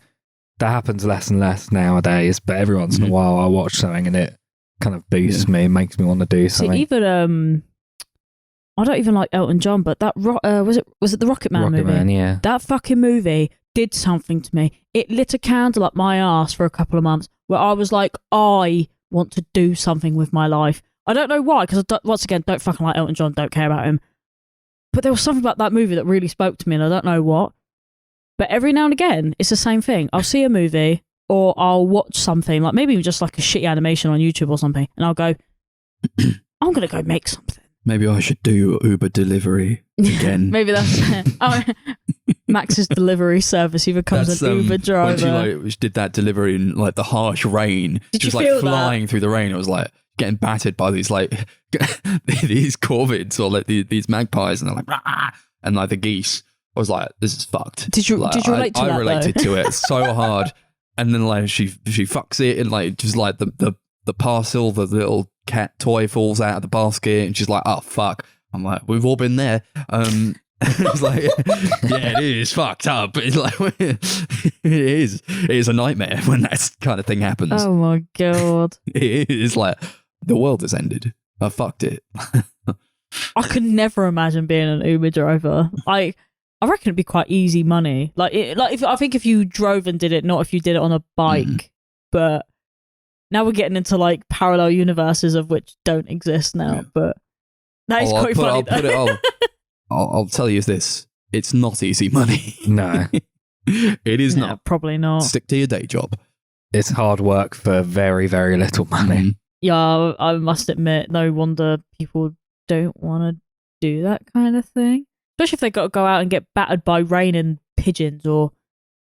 That happens less and less nowadays, but every once in a while I watch something and it kind of boosts me, makes me want to do something. See, even I don't even like Elton John, but that was it the Rocket Man movie? Man, yeah. That fucking movie did something to me. It lit a candle up my ass for a couple of months, where I was like, I want to do something with my life. I don't know why, because once again, don't fucking like Elton John, don't care about him. But there was something about that movie that really spoke to me, and I don't know what. But every now and again, it's the same thing. I'll see a movie, or I'll watch something, like maybe just like a shitty animation on YouTube or something, and I'll go, I'm going to go make something. Maybe I should do Uber delivery again. Maybe that's Max's delivery service. He becomes an Uber driver. When she did that delivery in like the harsh rain, did she was you like feel flying through the rain. It was like, getting battered by these like these corvids or like these magpies, and they're like, rah! And like the geese. I was like, this is fucked. Did you relate to that? I related though? to it so hard. And then like she fucks it, and like just like the parcel, the little cat toy falls out of the basket, and she's like, oh fuck. I'm like, we've all been there. It's like, yeah, it is fucked up. It's like, it is a nightmare when that kind of thing happens. Oh my god. It is like, the world has ended. I fucked it. I could never imagine being an Uber driver. I reckon it'd be quite easy money. I think if you drove and did it, not if you did it on a bike. But now we're getting into like parallel universes of which don't exist now. Yeah. But that is quite funny. I'll tell you this: it's not easy money. No, it is not. Probably not. Stick to your day job. It's hard work for very, very little money. Yeah, I must admit, no wonder people don't want to do that kind of thing. Especially if they got to go out and get battered by rain and pigeons or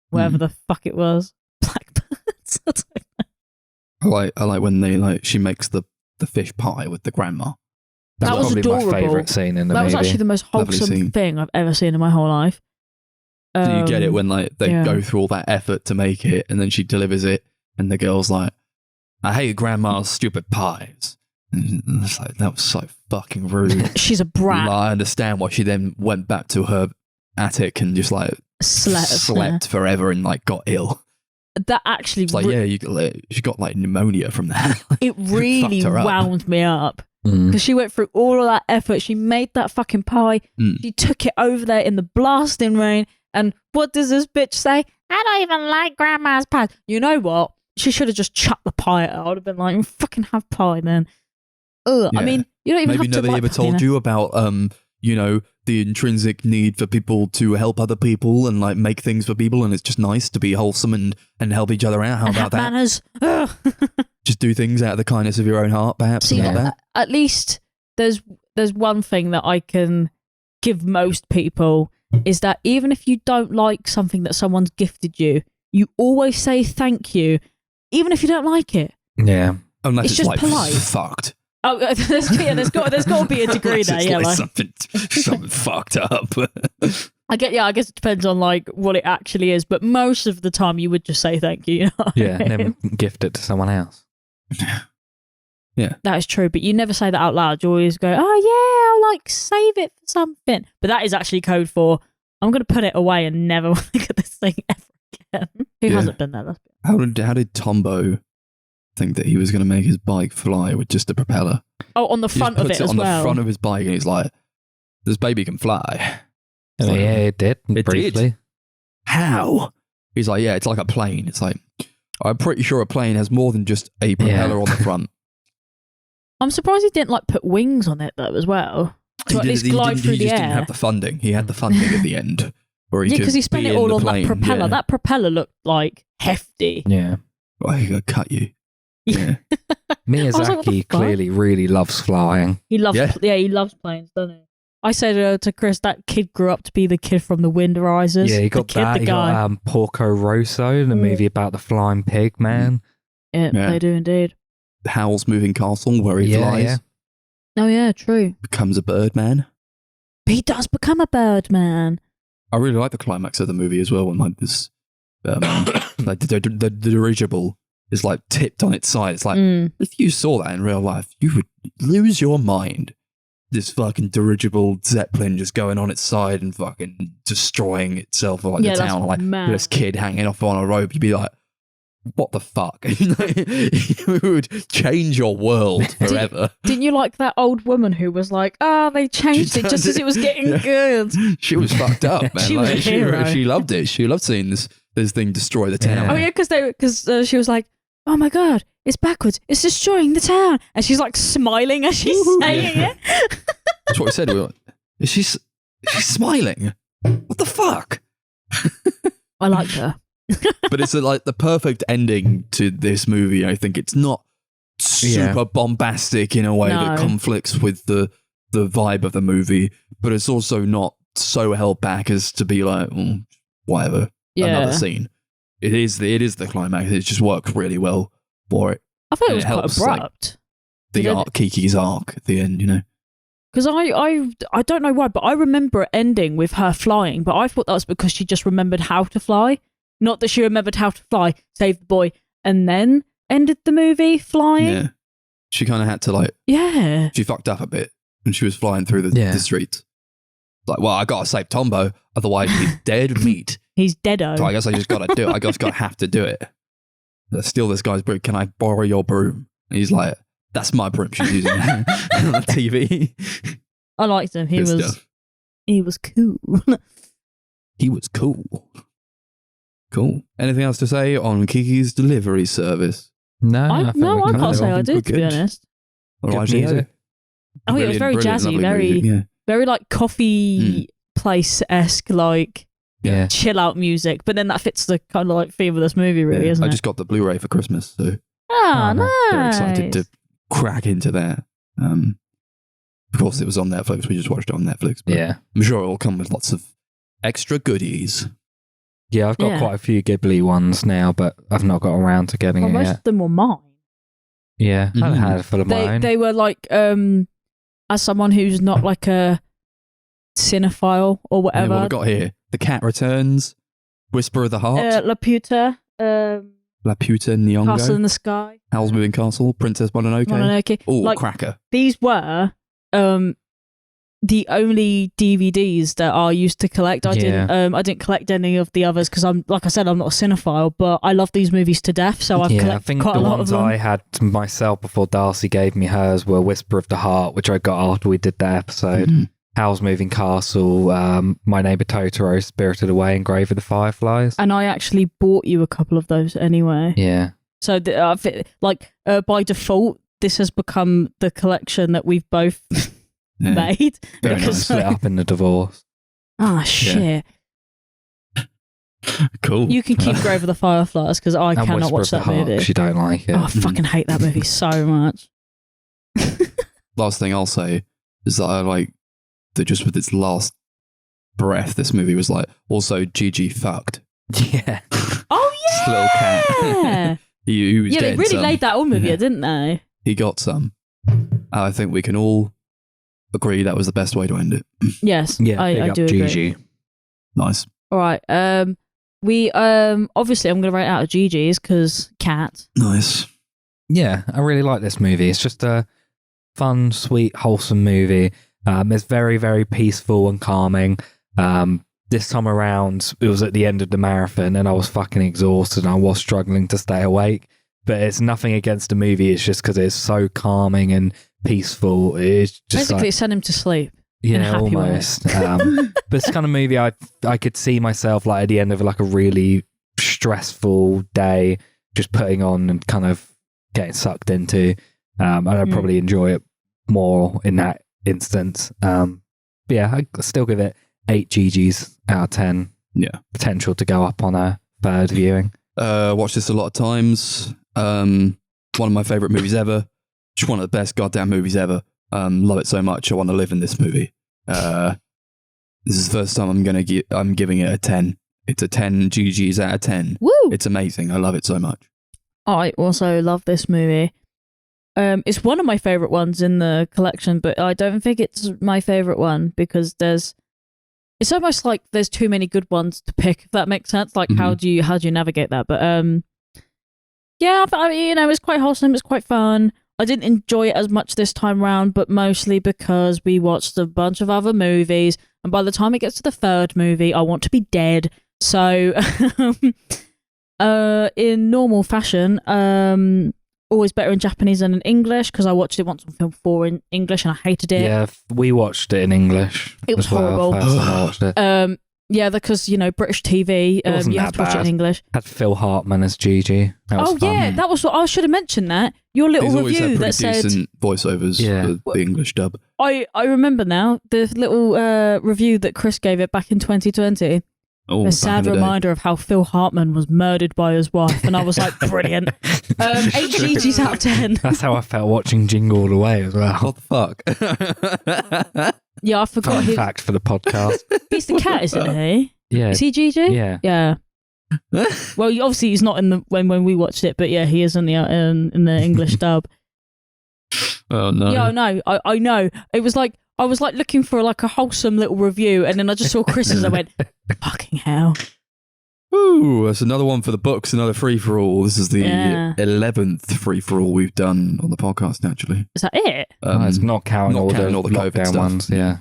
whatever the fuck it was. Blackbirds. I like when she makes the fish pie with the grandma. That was probably adorable. my favourite scene in the movie. That was actually the most wholesome thing I've ever seen in my whole life. Do you get it when like they go through all that effort to make it, and then she delivers it, and the girl's like, I hate grandma's stupid pies. And it's like, that was so fucking rude. She's a brat. I understand why she then went back to her attic and just like slept forever and like got ill. That actually... It's like, she got like pneumonia from that. It really wound me up. Because she went through all of that effort. She made that fucking pie. She took it over there in the blasting rain. And what does this bitch say? I don't even like grandma's pies. You know what? She should have just chucked the pie out. I would have been like, fucking have pie then. Ugh. Yeah. I mean, you don't even have to... Maybe nobody ever told you about, the intrinsic need for people to help other people and like make things for people, and it's just nice to be wholesome and help each other out. How about that? Manners. Just do things out of the kindness of your own heart, perhaps. See, like that. At least there's one thing that I can give most people is that even if you don't like something that someone's gifted you, you always say thank you, even if you don't like it. Yeah, unless it's just like polite. Fucked. Oh, there's got to be a degree there. Yeah, like something fucked up. I guess it depends on like what it actually is, but most of the time you would just say thank you. You know yeah, never gift it to someone else. Yeah, that is true. But you never say that out loud. You always go, "Oh yeah, I'll like save it for something." But that is actually code for I'm going to put it away and never look at this thing ever again. Who hasn't been there? How did Tombo think that he was going to make his bike fly with just a propeller? Oh, on the front of it as well. On the front of his bike, and he's like, "This baby can fly." Oh, like, yeah, it did. Briefly. Did. How? He's like, yeah, it's like a plane. It's like, I'm pretty sure a plane has more than just a propeller on the front. I'm surprised he didn't like put wings on it though as well. To at least glide through the air. He just didn't have the funding. He had the funding at the end. Because he spent it all on that propeller. Yeah. That propeller looked like hefty. Yeah. Well, he got cut you. Yeah. Miyazaki clearly really loves flying. He loves he loves planes, doesn't he? I said to Chris, that kid grew up to be the kid from The Wind Rises. Yeah, he got that. He got Porco Rosso, the movie about the flying pig man. Yeah, they do indeed. Howl's Moving Castle, where he flies. Yeah. Oh yeah, true. Becomes a bird man. He does become a bird man. I really like the climax of the movie as well, when like this, like the dirigible is like tipped on its side. It's like if you saw that in real life, you would lose your mind. This fucking dirigible zeppelin just going on its side and fucking destroying itself, or like the town, like this kid hanging off on a rope. You'd be like, what the fuck? It would change your world forever. Didn't you like that old woman who was like, they changed it just as it was getting good? She was fucked up, man. She was a hero. She loved it. She loved seeing this thing destroy the town. Oh yeah, because she was like, oh my god, it's backwards. It's destroying the town. And she's like smiling as she's saying it. That's what we said. We were like, she's smiling. What the fuck? I like her. But it's like the perfect ending to this movie. I think it's not super bombastic in a way that conflicts with the vibe of the movie, but it's also not so held back as to be like, whatever, another scene. It is the climax. It just works really well for it. I thought it was quite abrupt. Kiki's arc at the end, you know. Because I don't know why, but I remember it ending with her flying, but I thought that was because she just remembered how to fly. Not that she remembered how to fly, save the boy, and then ended the movie flying. Yeah. She kind of had to she fucked up a bit when she was flying through the streets. Like, well, I gotta save Tombo, otherwise he's dead meat. He's deado. So I guess I just gotta do it. I just gotta have to do it. Steal this guy's broom. Can I borrow your broom? And he's like, that's my broom she's using on the TV. I liked him. He was cool. He was cool. Cool. Anything else to say on Kiki's delivery service? No, I can't say I do, to be honest. Good music. Oh, yeah, it was very jazzy, very like coffee place-esque, like chill out music. But then that fits the kind of like theme of this movie, really, isn't it? I just got the Blu-ray for Christmas, so nice. Very excited to crack into that. Of course, it was on Netflix. We just watched it on Netflix. But I'm sure it will come with lots of extra goodies. Yeah, I've got quite a few Ghibli ones now, but I've not got around to getting it most yet. of them were mine. Yeah, I had a full of mine. They were like, as someone who's not like a cinephile or whatever. Yeah, what we got here? The Cat Returns, Whisper of the Heart, Laputa, Nyong'o, Castle in the Sky, Howl's Moving Castle, Princess Mononoke. Oh, like, cracker. These were the only DVDs that I used to collect. I didn't collect any of the others because I'm not a cinephile, but I love these movies to death. So I've collected quite a lot of them. The ones I had myself before Darcy gave me hers were Whisper of the Heart, which I got after we did that episode. Howl's Moving Castle, My Neighbor Totoro, Spirited Away, and Grave of the Fireflies. And I actually bought you a couple of those anyway. Yeah. So by default, this has become the collection that we've both made. Because split up in the divorce. Ah, shit. Cool. You can keep Grave of the Fireflies because I cannot watch that movie. She don't like it. Oh, I fucking hate that movie so much. Last thing I'll say is that I like that just with its last breath, this movie was like, also Gigi fucked. Yeah. Oh, yeah. This little cat. he was they really laid that on with you, didn't they? He got some. I think we can all agree that was the best way to end it. Yes. Yeah, I do Gigi. agree. Nice. All right. We obviously I'm going to rate out of Gigi's because cat. Nice. Yeah, I really like this movie. It's just a fun, sweet, wholesome movie. It's very, very peaceful and calming. This time around, it was at the end of the marathon and I was fucking exhausted and I was struggling to stay awake. But it's nothing against the movie. It's just because it's so calming and peaceful. It's just basically send him to sleep. Yeah, almost. But it's kind of movie I could see myself like at the end of like a really stressful day, just putting on and kind of getting sucked into. And I'd probably enjoy it more in that instance. But yeah, I still give it 8 GGs out of 10. Yeah, potential to go up on a third viewing. Watched this a lot of times. One of my favorite movies ever. Just one of the best goddamn movies ever. Love it so much. I want to live in this movie. This is the first time I'm giving it a 10. It's a 10 GGs out of 10. Woo! It's amazing. I love it so much. I also love this movie. It's one of my favorite ones in the collection, but I don't think it's my favorite one because it's almost like there's too many good ones to pick, if that makes sense. Like how do you navigate that? But yeah, it's quite wholesome, it's quite fun. I didn't enjoy it as much this time round, but mostly because we watched a bunch of other movies, and by the time it gets to the third movie, I want to be dead. So in normal fashion, always better in Japanese than in English because I watched it once on Film 4 in English and I hated it. Yeah, we watched it in English. It was horrible. First time I watched it. Yeah, because British TV, you have to watch it in English. Had Phil Hartman as Gigi. That was fun. That was what I should have mentioned. That your little He's review that said decent voiceovers for the English dub. I remember now the little review that Chris gave it back in 2020. Oh, a sad reminder of how Phil Hartman was murdered by his wife, and I was like, brilliant. 8 GGs out of 10. That's how I felt watching Jingle All the Way as well. What the fuck? Yeah, I forgot. Fun fact for the podcast. He's the cat, isn't he? Yeah. Is he Gigi? Yeah. Yeah. Well, obviously he's not in the when we watched it, but yeah, he is in the English dub. Oh no. Yeah, no, I know. It was like I was like looking for like a wholesome little review, and then I just saw Chris's. I went, "Fucking hell!" Ooh, that's another one for the books. Another free for all. This is the Yeah. 11th free for all we've done on the podcast. Naturally, Is that it? It's not counting all the COVID lockdown stuff. ones. Yeah.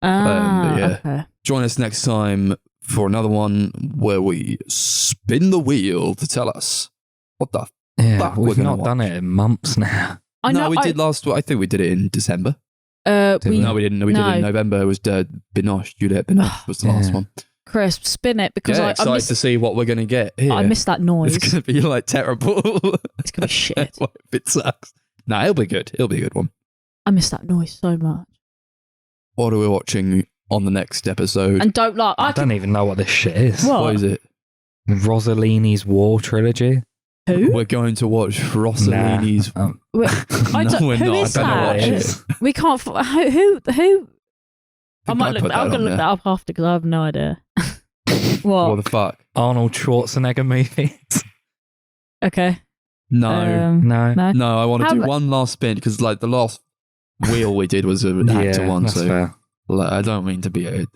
Ah, yeah. okay. Join us next time for another one where we spin the wheel to tell us what the. Yeah, Fuck, we've we're gonna not done it in months now. I know. No, we did last. I think we did it in December. We, No, we didn't. We did it in No. November. It was Binoche. Juliette Binoche was the last Yeah. one. Chris, spin it because Yeah, I excited miss, to see what we're gonna get here. I miss that noise. It's gonna be like terrible. It's gonna be shit. What if it sucks? No, it'll be good. It'll be a good one. I miss that noise so much. What are we watching on the next episode? And don't like. I don't even know what this shit is. What? What is it? Rossellini's War Trilogy. Who? We're going to watch Rossellini's. Nah. I No, don't, we're who not. is I don't know that? what it is. We can't. Who? I might look. put that I'm on gonna look there. that up after because I have no idea. What What? the fuck? Arnold Schwarzenegger movies. Okay. No. No. No. No, I want to How do about- one last spin because like the last wheel we did was an actor Yeah, one. that's So fair. like, I don't mean to be a.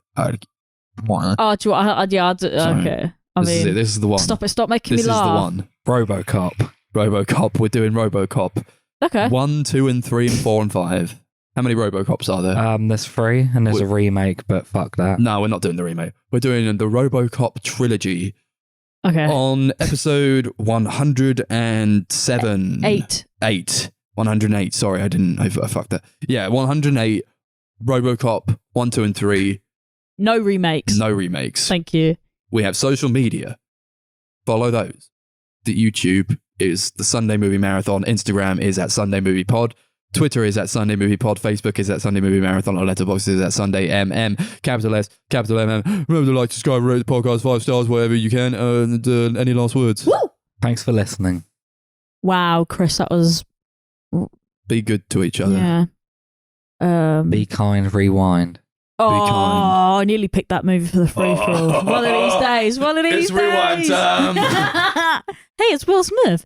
What? Oh, do you want? Yeah. Sorry. Okay. I This is it. mean, This is the one. stop it. Stop making This me is the laugh. one. Robocop. Robocop. We're doing Robocop. Okay. 1, 2, and 3, and 4, and 5. How many Robocops are there? There's 3 and there's Wait. a remake, but fuck that. No, we're not doing the remake. We're doing the Robocop Trilogy Okay. on episode 107. 8. 108. Sorry, I fucked that. Yeah, 108. Robocop 1, 2, and 3. No remakes. No remakes. Thank you. We have social media. Follow those. The YouTube is the Sunday Movie Marathon. Instagram is at Sunday Movie Pod. Twitter is at Sunday Movie Pod. Facebook is at Sunday Movie Marathon. Our Letterboxd is at Sunday MM. Capital S, capital MM. Remember to like, subscribe, rate the podcast 5 stars, wherever you can. Any last words? Woo! Thanks for listening. Wow, Chris, that was Be good to each other. yeah. Be kind, rewind. Oh, kind. I nearly picked that movie for the free for all. One of these days. One of these It's rewind days. time. Hey, it's Will Smith.